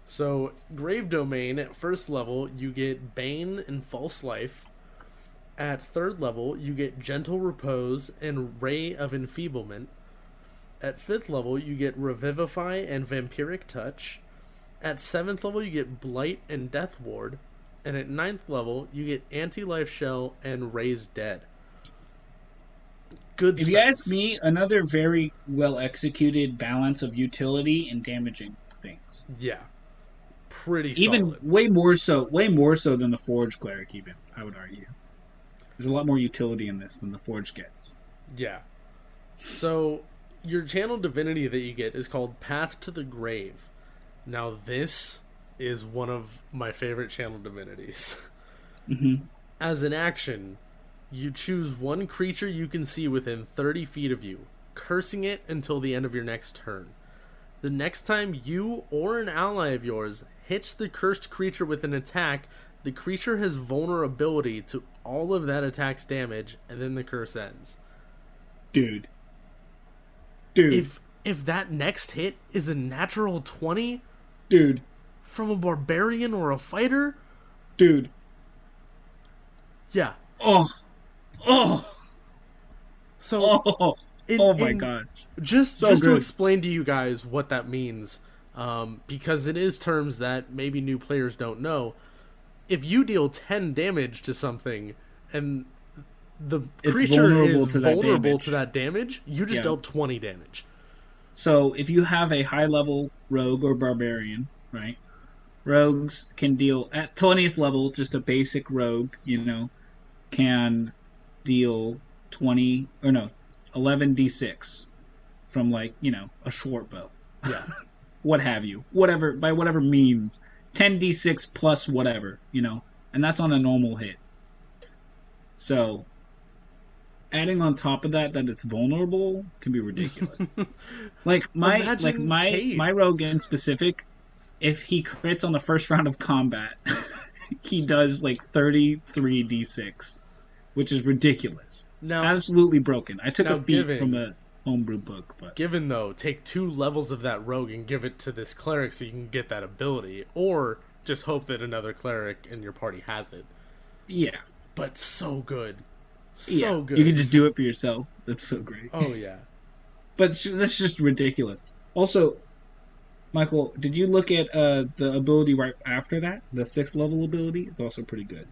So Grave domain, at first level, you get Bane and False Life. At 3rd level, you get Gentle Repose and Ray of Enfeeblement. At 5th level, you get Revivify and Vampiric Touch. At 7th level, you get Blight and Death Ward. And at 9th level, you get Anti-Life Shell and Raise Dead. Good If you ask me, another very well executed balance of utility and damaging things. Yeah. Pretty even solid. way more so than the Forge Cleric, even, I would argue. There's a lot more utility in this than the Forge gets. Yeah. So, your channel divinity that you get is called Path to the Grave. Now, this is one of my favorite channel divinities. Mm-hmm. As an action, you choose one creature you can see within 30 feet of you, cursing it until the end of your next turn. The next time you or an ally of yours hits the cursed creature with an attack, the creature has vulnerability to all of that attack's damage, and then the curse ends. Dude. If that next hit is a natural 20... Dude. From a barbarian or a fighter... Dude. Yeah. Oh. So... my god. Just to explain to you guys what that means, because it is terms that maybe new players don't know. If you deal 10 damage to something, and the creature is vulnerable to that damage, you just dealt 20 damage. So if you have a high-level rogue or barbarian, right? Rogues can deal, at 20th level, just a basic rogue, can deal 11d6 from, a short bow. Yeah. What have you. By whatever means. 10d6 plus whatever, and that's on a normal hit. So, adding on top of that it's vulnerable can be ridiculous. my rogue in specific, if he crits on the first round of combat, he does 33d6, which is ridiculous. Now, absolutely broken. I took a feat from a homebrew book, but take 2 levels of that rogue and give it to this cleric so you can get that ability, or just hope that another cleric in your party has it. Yeah, but so good. Good. You can just do it for yourself. That's so great. Oh yeah. But that's just ridiculous. Also, Michael, did you look at the ability right after that? The 6th level ability? It's also pretty good.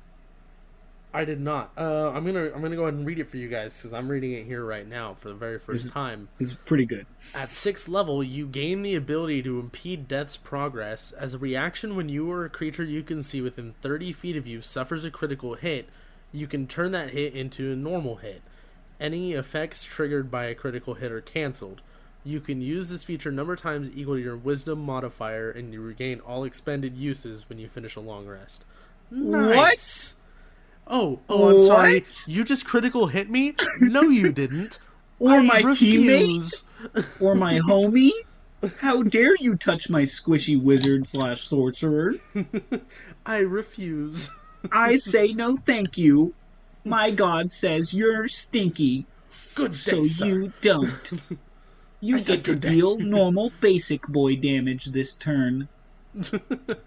I did not. I'm gonna go ahead and read it for you guys because I'm reading it here right now for the very first time. It's pretty good. At 6th level, you gain the ability to impede death's progress. As a reaction, when you or a creature you can see within 30 feet of you suffers a critical hit, you can turn that hit into a normal hit. Any effects triggered by a critical hit are cancelled. You can use this feature a number of times equal to your wisdom modifier, and you regain all expended uses when you finish a long rest. Nice! What? Oh, I'm sorry. You just critical hit me? No, you didn't. Or my teammate? Or my homie? How dare you touch my squishy wizard/sorcerer? I refuse. I say no thank you. My god says you're stinky. Good day, so sir. You don't. You get to deal normal basic boy damage this turn. But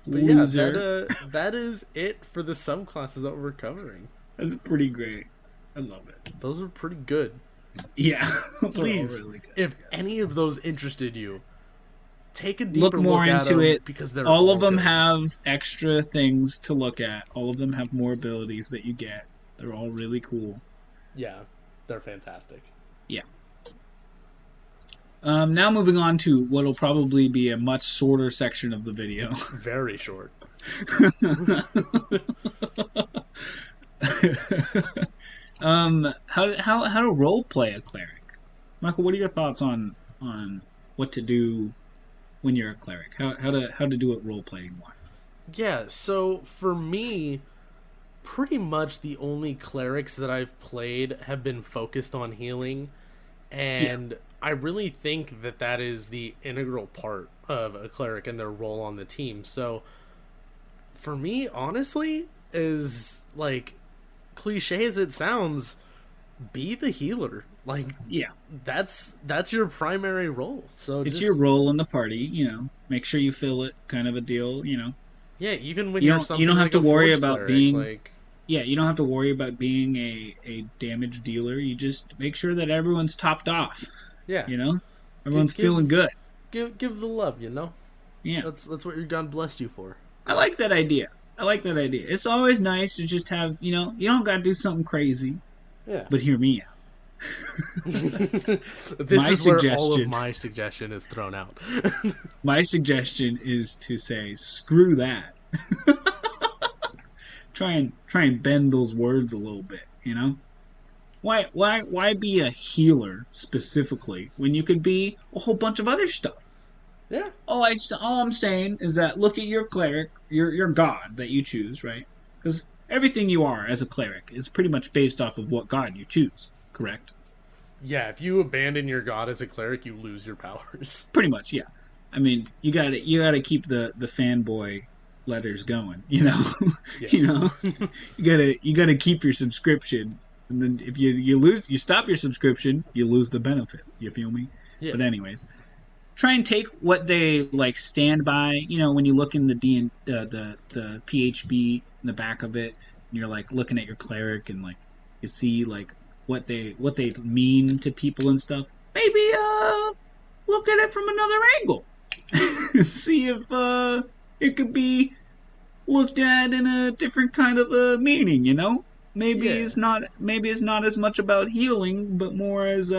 Loser. yeah, that is it for the subclasses that we're covering. That's pretty great. I love it. Those are pretty good. Yeah. Please, really good. if any of those interested you, take a deeper look more look into at it because they're all of them good. have extra things to look at. All of them have more abilities that you get. They're all really cool. Yeah, they're fantastic. Yeah. Now moving on to what will probably be a much shorter section of the video. Very short. How to role play a cleric. Michael, what are your thoughts on what to do when you're a cleric? How to do it role playing wise? Yeah, so for me, pretty much the only clerics that I've played have been focused on healing, and I really think that is the integral part of a cleric and their role on the team. So for me, honestly, is like cliche as it sounds, be the healer. Like, yeah, that's your primary role. So it's your role in the party. You know, make sure you fill it, kind of a deal. You know. Yeah, even when you you're don't, something you don't have like to a worry forge about cleric, being. like... Yeah, you don't have to worry about being a damage dealer. You just make sure that everyone's topped off. Yeah, you know, everyone's feeling good. Give the love, you know. Yeah, that's what your God blessed you for. I like that idea. It's always nice to just have, you know, you don't got to do something crazy. Yeah. But hear me out. This is where all of my suggestion is thrown out. My suggestion is to say, screw that. Try and bend those words a little bit, you know? Why be a healer specifically when you could be a whole bunch of other stuff? Yeah. All I'm saying is that look at your cleric, your god that you choose, right? Because everything you are as a cleric is pretty much based off of what god you choose, correct? Yeah, if you abandon your god as a cleric, you lose your powers. Pretty much, yeah. I mean, you gotta keep the fanboy letters going, you know. Yeah. You know, you gotta keep your subscription, and then if you stop your subscription, you lose the benefits. You feel me? Yeah. But anyways, try and take what they like stand by. You know, when you look in the PHB in the back of it, and you're like looking at your cleric, and like you see like what they mean to people and stuff. Maybe look at it from another angle. See if it could be looked at in a different kind of a meaning, you know? Maybe it's not as much about healing, but more as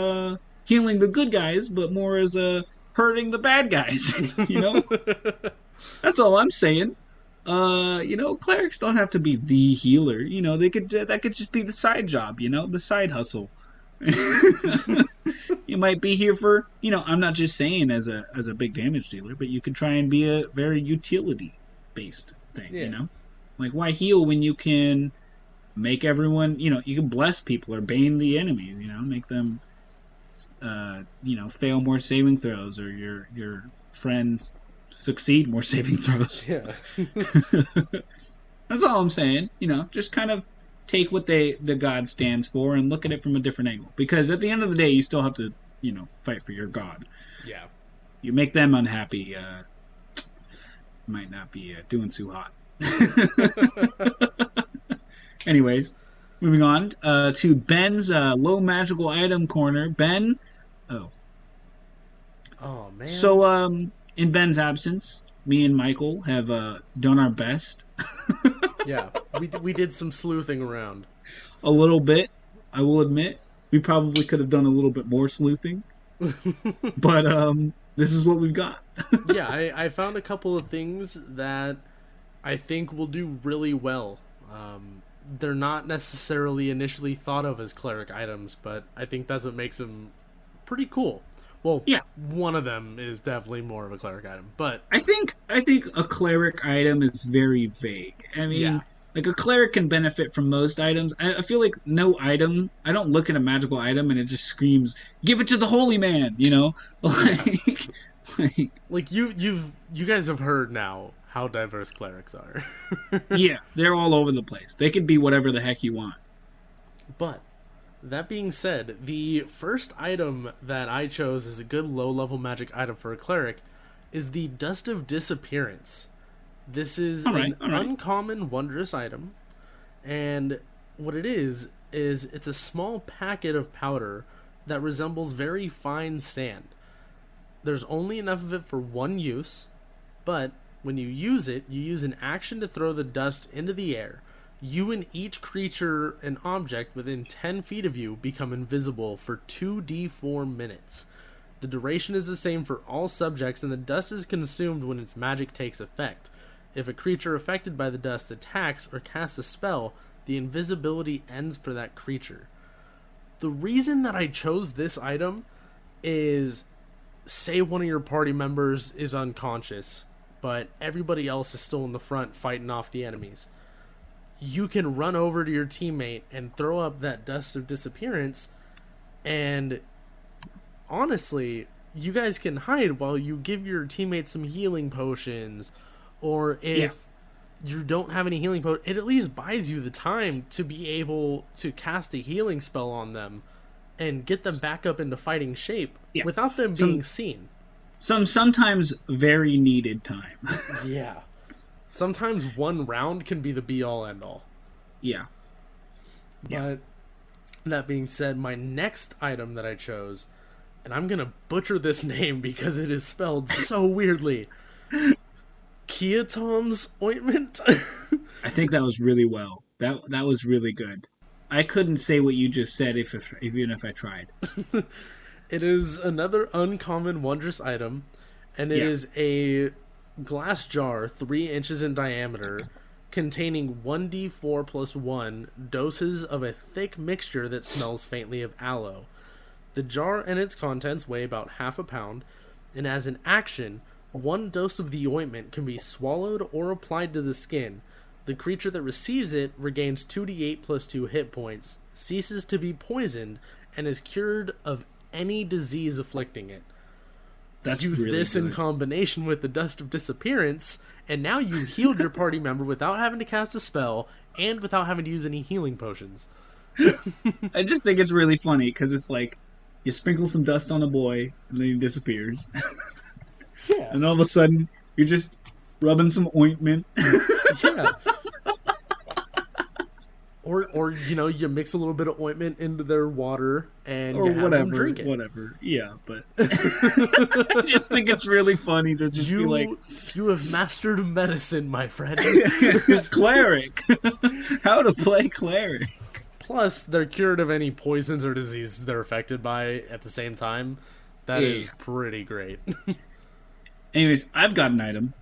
healing the good guys, but more as hurting the bad guys, you know? That's all I'm saying. You know, clerics don't have to be the healer, you know, that could just be the side job, you know, the side hustle. You might be here for, you know, I'm not just saying as a big damage dealer, but you could try and be a very utility based thing, you know? Like, why heal when you can make everyone, you know, you can bless people or bane the enemies, you know, make them you know, fail more saving throws, or your friends succeed more saving throws. Yeah. That's all I'm saying, you know, just kind of take what the god stands for and look at it from a different angle. Because at the end of the day, you still have to, you know, fight for your god. Yeah. You make them unhappy, might not be doing too hot. Anyways, moving on to Ben's low magical item corner. Ben, Oh man. So in Ben's absence, me and Michael have done our best. Yeah, we did some sleuthing around. A little bit, I will admit. We probably could have done a little bit more sleuthing. But this is what we've got. Yeah, I found a couple of things that I think will do really well. They're not necessarily initially thought of as cleric items, but I think that's what makes them pretty cool. Well, yeah, one of them is definitely more of a cleric item, but I think a cleric item is very vague. I mean, like a cleric can benefit from most items. I feel like no item. I don't look at a magical item and it just screams, "Give it to the holy man," you know? Like you guys have heard now how diverse clerics are. Yeah, they're all over the place. They could be whatever the heck you want. But that being said, the first item that I chose as a good low-level magic item for a cleric is the Dust of Disappearance. This is an uncommon, wondrous item, and what it is it's a small packet of powder that resembles very fine sand. There's only enough of it for one use, but when you use it, you use an action to throw the dust into the air. You and each creature and object within 10 feet of you become invisible for 2d4 minutes. The duration is the same for all subjects, and the dust is consumed when its magic takes effect. If a creature affected by the dust attacks or casts a spell, the invisibility ends for that creature. The reason that I chose this item is, say one of your party members is unconscious, but everybody else is still in the front fighting off the enemies. You can run over to your teammate and throw up that Dust of Disappearance, and honestly, you guys can hide while you give your teammate some healing potions, or if you don't have any healing potions, it at least buys you the time to be able to cast a healing spell on them and get them back up into fighting shape without them being seen. Sometimes very needed time. Yeah. Sometimes one round can be the be-all, end-all. Yeah. But that being said, my next item that I chose, and I'm going to butcher this name because it is spelled so weirdly, Kiatom's Ointment. I think that was really well. That was really good. I couldn't say what you just said even if I tried. It is another uncommon, wondrous item, and it is a glass jar 3 inches in diameter containing 1d4 plus 1 doses of a thick mixture that smells faintly of aloe. The jar and its contents weigh about half a pound, and as an action, 1 dose of the ointment can be swallowed or applied to the skin. The creature that receives it regains 2d8 plus 2 hit points, ceases to be poisoned, and is cured of any disease afflicting it. Use really this good. In combination with the Dust of Disappearance, and now you healed your party member without having to cast a spell and without having to use any healing potions. I just think it's really funny because it's like you sprinkle some dust on a boy and then he disappears. Yeah. And all of a sudden you're just rubbing some ointment. Yeah. Or you mix a little bit of ointment into their water and you have them drink it. Whatever. Yeah, but I just think it's really funny to just be like, you have mastered medicine, my friend. Cleric. How to play cleric. Plus, they're cured of any poisons or diseases they're affected by at the same time. That is pretty great. Anyways, I've got an item.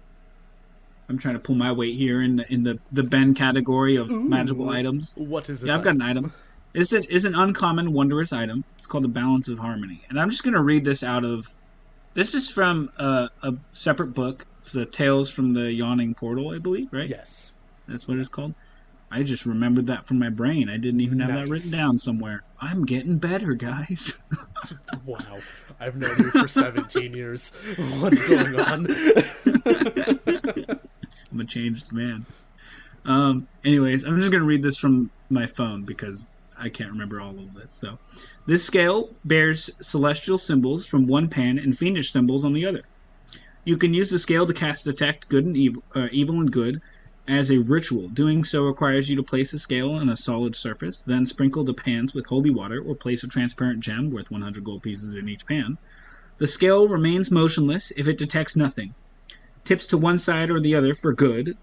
I'm trying to pull my weight here in the Ben category of magical items. What is this? Yeah, I've got an item. It's an uncommon, wondrous item. It's called the Balance of Harmony. And I'm just going to read this out of... This is from a separate book. It's the Tales from the Yawning Portal, I believe, right? Yes. That's what it's called? I just remembered that from my brain. I didn't even have that written down somewhere. I'm getting better, guys. Wow. I've known you for 17 years. What's going on? I'm a changed man. Anyways, I'm just going to read this from my phone because I can't remember all of this. So, this scale bears celestial symbols from one pan and fiendish symbols on the other. You can use the scale to cast Detect Good and Evil and Good as a ritual. Doing so requires you to place the scale on a solid surface, then sprinkle the pans with holy water or place a transparent gem worth 100 gold pieces in each pan. The scale remains motionless if it detects nothing. Tips to one side or the other for good,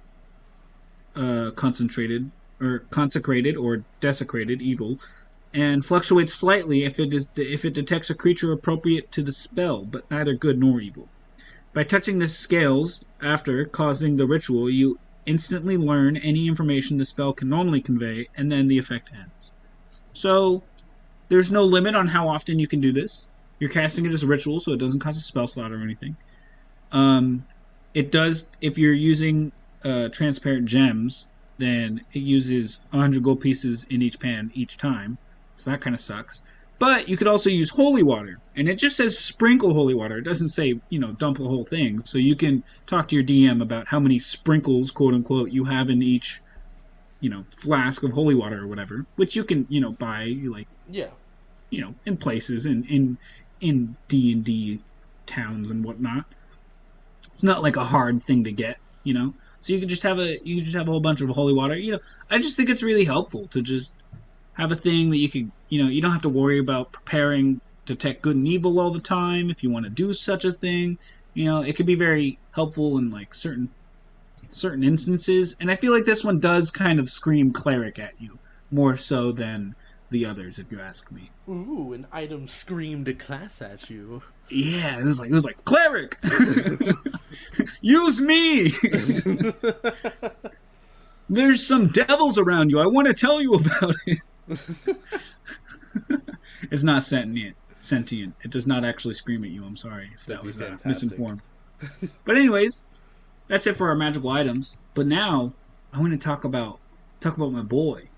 concentrated or consecrated or desecrated evil, and fluctuates slightly if it detects a creature appropriate to the spell, but neither good nor evil. By touching the scales after causing the ritual, you instantly learn any information the spell can normally convey, and then the effect ends. So there's no limit on how often you can do this. You're casting it as a ritual, so it doesn't cost a spell slot or anything. It does, if you're using transparent gems, then it uses 100 gold pieces in each pan each time, so that kind of sucks. But you could also use holy water, and it just says sprinkle holy water. It doesn't say, dump the whole thing. So you can talk to your DM about how many sprinkles, quote unquote, you have in each, flask of holy water or whatever, which you can, buy, in places in D&D towns and whatnot. It's not like a hard thing to get, So you could just have a whole bunch of holy water. I just think it's really helpful to just have a thing that you could, you don't have to worry about preparing to detect good and evil all the time if you want to do such a thing. It could be very helpful in like certain instances, and I feel like this one does kind of scream cleric at you more so than the others, if you ask me. Ooh, an item screamed a class at you. Yeah, it was like cleric. Use me. There's some devils around you. I want to tell you about it. It's not sentient. It does not actually scream at you. I'm sorry if that was misinformed. But anyways, that's it for our magical items. But now I want to talk about my boy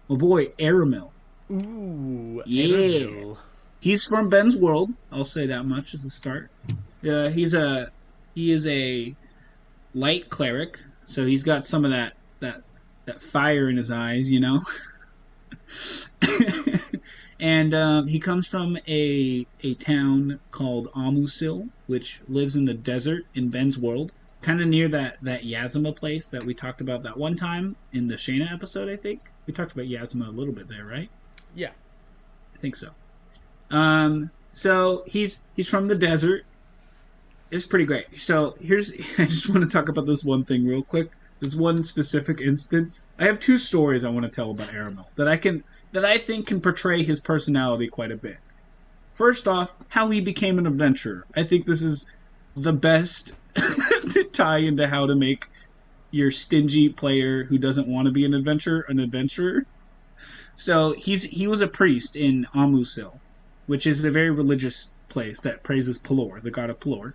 Aramil. Ooh, yeah. Aramil. He's from Ben's world. I'll say that much as a start. He is a light cleric, so he's got some of that fire in his eyes, And he comes from a town called Amusil, which lives in the desert in Ben's world, kind of near that Yazima place that we talked about that one time in the Shayna episode. I think we talked about Yazima a little bit there, right? Yeah, I think so. So he's from the desert. It's pretty great. So I just want to talk about this one thing real quick. This one specific instance. I have two stories I want to tell about Aramil that I think can portray his personality quite a bit. First off, how he became an adventurer. I think this is the best tie into how to make your stingy player who doesn't want to be an adventurer an adventurer. So he was a priest in Amusil, which is a very religious place that praises Pelor, the god of Pelor.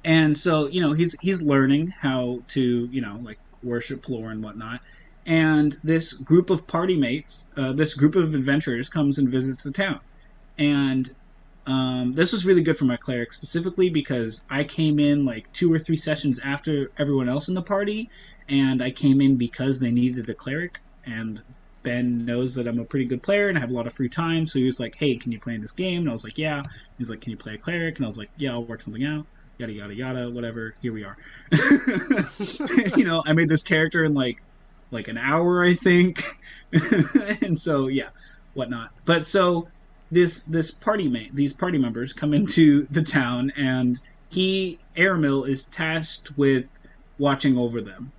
And so, he's learning how to, worship Pelor and whatnot. And this group of party mates, this group of adventurers comes and visits the town. And this was really good for my cleric specifically because I came in like 2 or 3 sessions after everyone else in the party. And I came in because they needed a cleric. And Ben knows that I'm a pretty good player and I have a lot of free time. So he was like, hey, can you play in this game? And I was like, yeah. He's like, can you play a cleric? And I was like, yeah, I'll work something out. Yada, yada, yada, whatever. Here we are. I made this character in like an hour, I think. And so, yeah, whatnot. But so these party members come into the town and Aramil is tasked with watching over them.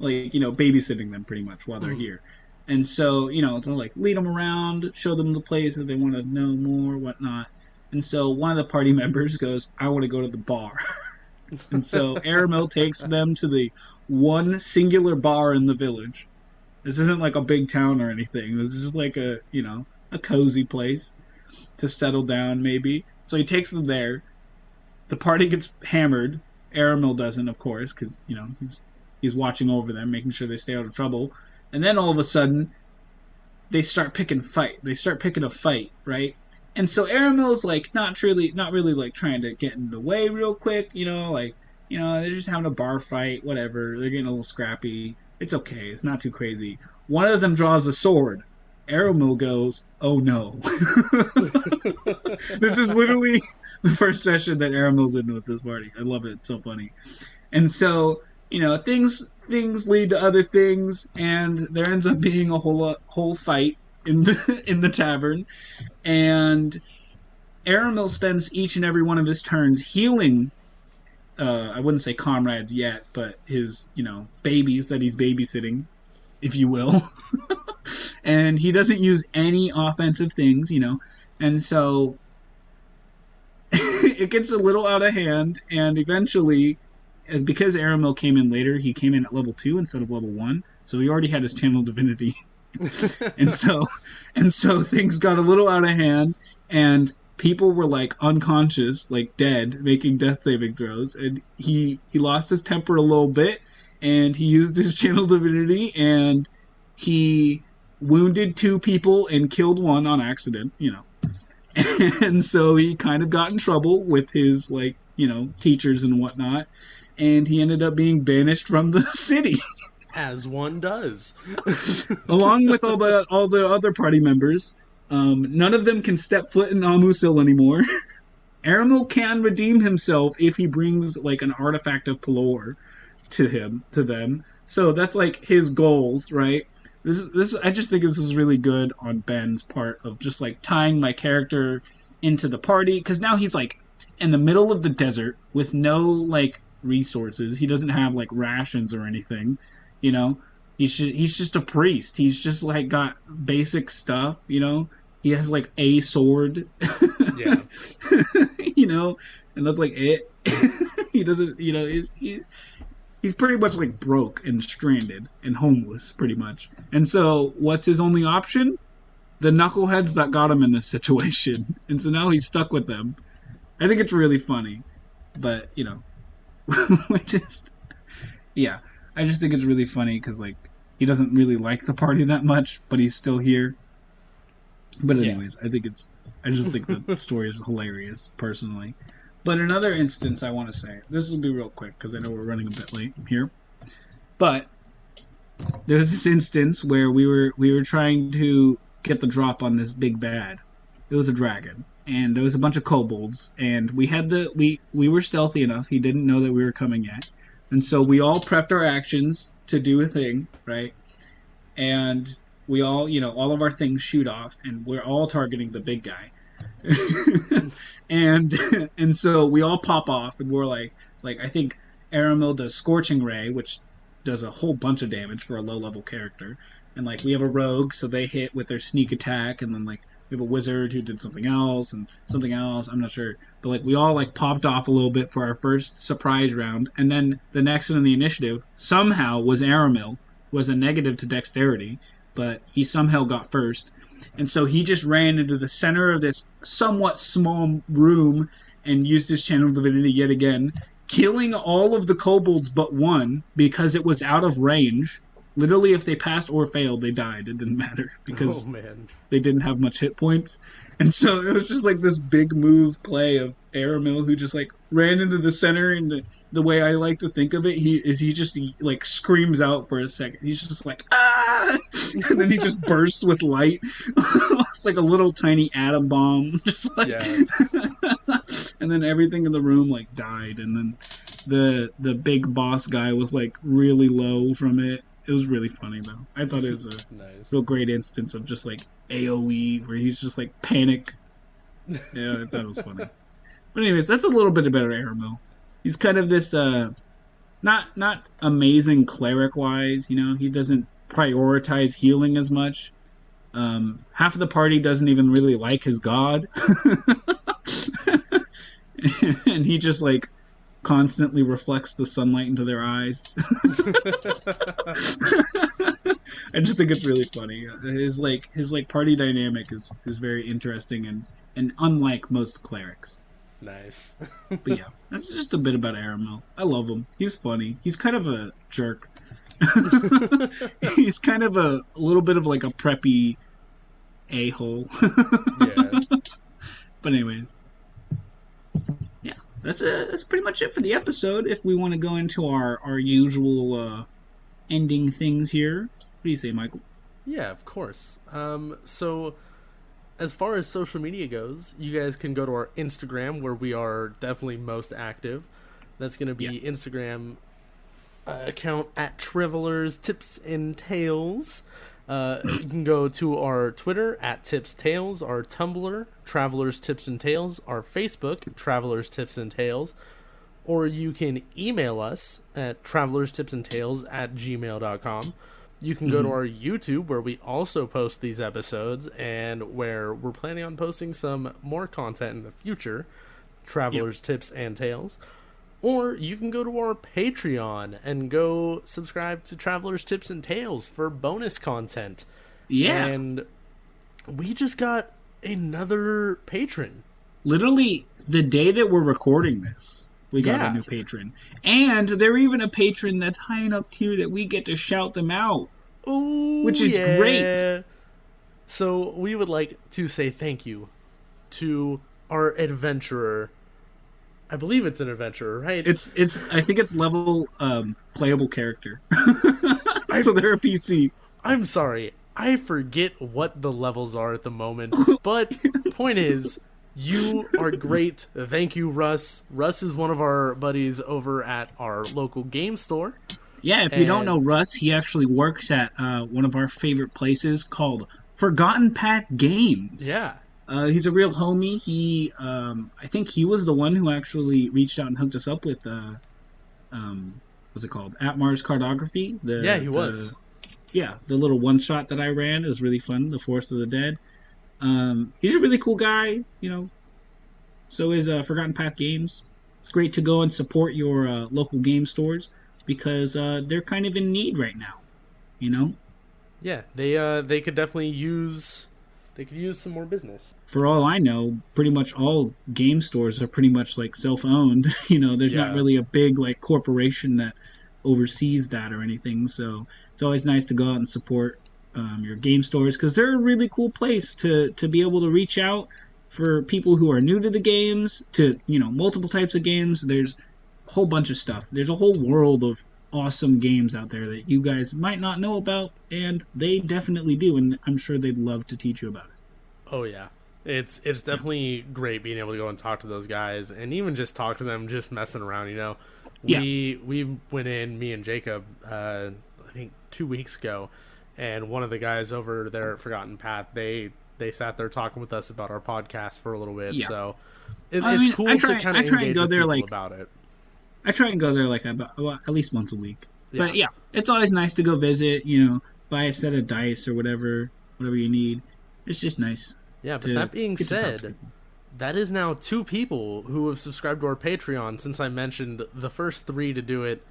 Babysitting them pretty much while they're here. And so, to like lead them around, show them the place if they want to know more, whatnot. And so one of the party members goes, I want to go to the bar. And so Aramil takes them to the one singular bar in the village. This isn't like a big town or anything. This is just like a cozy place to settle down maybe. So he takes them there. The party gets hammered. Aramil doesn't, of course, because, he's watching over them, making sure they stay out of trouble. And then all of a sudden, they start picking a fight, right? And so Aramil's like not really like trying to get in the way real quick, they're just having a bar fight, whatever. They're getting a little scrappy. It's okay. It's not too crazy. One of them draws a sword. Aramil goes, oh no. This is literally the first session that Aramil's in with this party. I love it. It's so funny. And so, things lead to other things, and there ends up being a whole fight in the tavern, and Aramil spends each and every one of his turns healing. I wouldn't say comrades yet, but his babies that he's babysitting, if you will. And he doesn't use any offensive things, and so it gets a little out of hand, and eventually, because Aramil came in later, he came in at level 2 instead of level 1, so he already had his channel divinity. and so things got a little out of hand, and people were like unconscious, like dead, making death saving throws, and he lost his temper a little bit, and he used his channel divinity, and he wounded 2 people and killed 1 on accident, and so he kind of got in trouble with his teachers and whatnot, and he ended up being banished from the city. As one does. Along with all the other party members. None of them can step foot in Amusil anymore. Aramil can redeem himself if he brings an artifact of Pelor to them. So that's his goals, right? This I just think this is really good on Ben's part of just tying my character into the party, because now he's in the middle of the desert with no resources. He doesn't have rations or anything, He's just a priest. He's just got basic stuff, He has a sword, yeah, and that's it. He doesn't, he's pretty much broke and stranded and homeless, pretty much. And so, what's his only option? The knuckleheads that got him in this situation, and so now he's stuck with them. I think it's really funny, but I just think it's really funny because he doesn't really like the party that much, but he's still here. But anyways, yeah. I just think the story is hilarious, personally. But another instance I want to say, this will be real quick because I know we're running a bit late here. But there's this instance where we were trying to get the drop on this big bad. It was a dragon, and there was a bunch of kobolds, and we were stealthy enough. He didn't know that we were coming yet. And so we all prepped our actions to do a thing, right? And we all, all of our things shoot off, and we're all targeting the big guy. and so we all pop off, and we're I think Aramil does Scorching Ray, which does a whole bunch of damage for a low-level character. And we have a rogue, so they hit with their sneak attack, and then we have a wizard who did something else, and something else, I'm not sure. But we all popped off a little bit for our first surprise round, and then the next one in the initiative somehow was Aramil, was a negative to dexterity, but he somehow got first. And so he just ran into the center of this somewhat small room and used his channel divinity yet again, killing all of the kobolds but one because it was out of range. Literally, if they passed or failed, they died. It didn't matter because they didn't have much hit points. And so it was just this big move play of Aramil, who just ran into the center. And the way I like to think of it, he just screams out for a second. He's just ah! And then he just bursts with light, like a little tiny atom bomb. Just and then everything in the room died. And then the big boss guy was really low from it. It was really funny, though. I thought it was a real great instance of just AoE, where he's just panic. Yeah, I thought it was funny. But anyways, that's a little bit about Aramil. He's kind of this not amazing cleric wise, he doesn't prioritize healing as much. Half of the party doesn't even really like his god. And he just constantly reflects the sunlight into their eyes. I just think it's really funny. His party dynamic is very interesting and unlike most clerics. Nice. But yeah, that's just a bit about Aramil. I love him. He's funny. He's kind of a jerk. He's kind of a little bit of a preppy a-hole. Yeah. But anyways. Yeah. That's pretty much it for the episode. If we want to go into our usual ending things here. What do you say, Michael? Yeah, of course. So as far as social media goes, you guys can go to our Instagram, where we are definitely most active. That's going to be Instagram account at travelerstipsandtales. You can go to our Twitter at @tipstales, our Tumblr, Travelers Tips and Tales, our Facebook, Travelers Tips and Tales, or you can email us at travelerstipsandtales@gmail.com. You can go to our YouTube, where we also post these episodes, and where we're planning on posting some more content in the future, Travelers Tips and Tales. Or you can go to our Patreon and go subscribe to Travelers Tips and Tales for bonus content. Yeah. And we just got another patron. Literally, the day that we're recording this, we got a new patron. And they're even a patron that's high enough tier that we get to shout them out. Ooh, which is great. So we would like to say thank you to our adventurer. I believe it's an adventurer, right? It's. I think it's level playable character. So they're a PC. I'm sorry, I forget what the levels are at the moment. But point is, you are great. Thank you, Russ. Russ is one of our buddies over at our local game store. Yeah, if you don't know Russ, he actually works at one of our favorite places called Forgotten Path Games. Yeah. He's a real homie. He, I think he was the one who actually reached out and hooked us up with, what's it called? Atmar's Cartography. He was. Yeah, the little one-shot that I ran. It was really fun, The Forest of the Dead. He's a really cool guy, you know. So is Forgotten Path Games. It's great to go and support your local game stores, because they're kind of in need right now, you know? Yeah, they could definitely use... They could use some more business. For all I know, pretty much all game stores are pretty much like self-owned. You know, there's not really a big like corporation that oversees that or anything. So it's always nice to go out and support your game stores, because they're a really cool place to be able to reach out for people who are new to the games, to, you know, multiple types of games. There's a whole bunch of stuff. There's a whole world of awesome games out there that you guys might not know about, and they definitely do, and I'm sure they'd love to teach you about it. Oh yeah, it's definitely great being able to go and talk to those guys, and even just talk to them, just messing around, you know. We went in, me and Jacob, I think 2 weeks ago, and one of the guys over there at Forgotten Path, they sat there talking with us about our podcast for a little bit. So it's cool to kind of engage with people about it. I try and go there like about at least once a week. But yeah, it's always nice to go visit, you know, buy a set of dice or whatever you need. It's just nice. Yeah, but that being said, that is now 2 people who have subscribed to our Patreon since I mentioned the first 3 to do it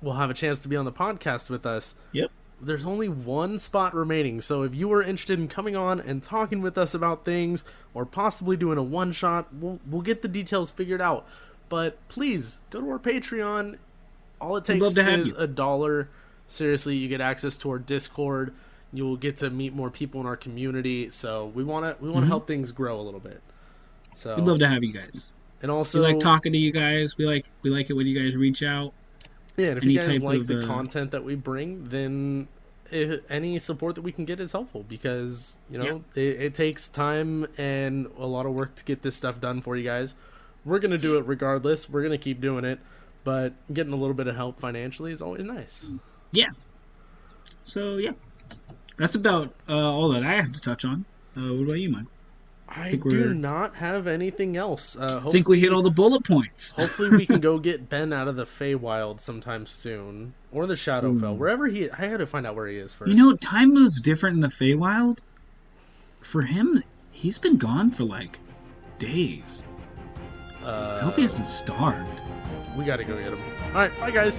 will have a chance to be on the podcast with us. Yep. There's only 1 spot remaining, so if you are interested in coming on and talking with us about things, or possibly doing a one-shot, we'll get the details figured out. But please, go to our Patreon. All it takes is $1. Seriously, you get access to our Discord. You'll get to meet more people in our community. So we want to help things grow a little bit. So we'd love to have you guys. And also, we like talking to you guys. We like it when you guys reach out. Yeah, and if you guys like the content that we bring, then any support that we can get is helpful, because, you know, it takes time and a lot of work to get this stuff done for you guys. We're going to do it regardless. We're going to keep doing it. But getting a little bit of help financially is always nice. Yeah. So, yeah. That's about all that I have to touch on. What about you, Mike? I do not have anything else. I think we hit all the bullet points. Hopefully we can go get Ben out of the Feywild sometime soon. Or the Shadowfell. Wherever I had to find out where he is first. You know, time moves different in the Feywild. For him, he's been gone for, like, days. I hope he hasn't starved. We gotta go get him. Alright, bye guys.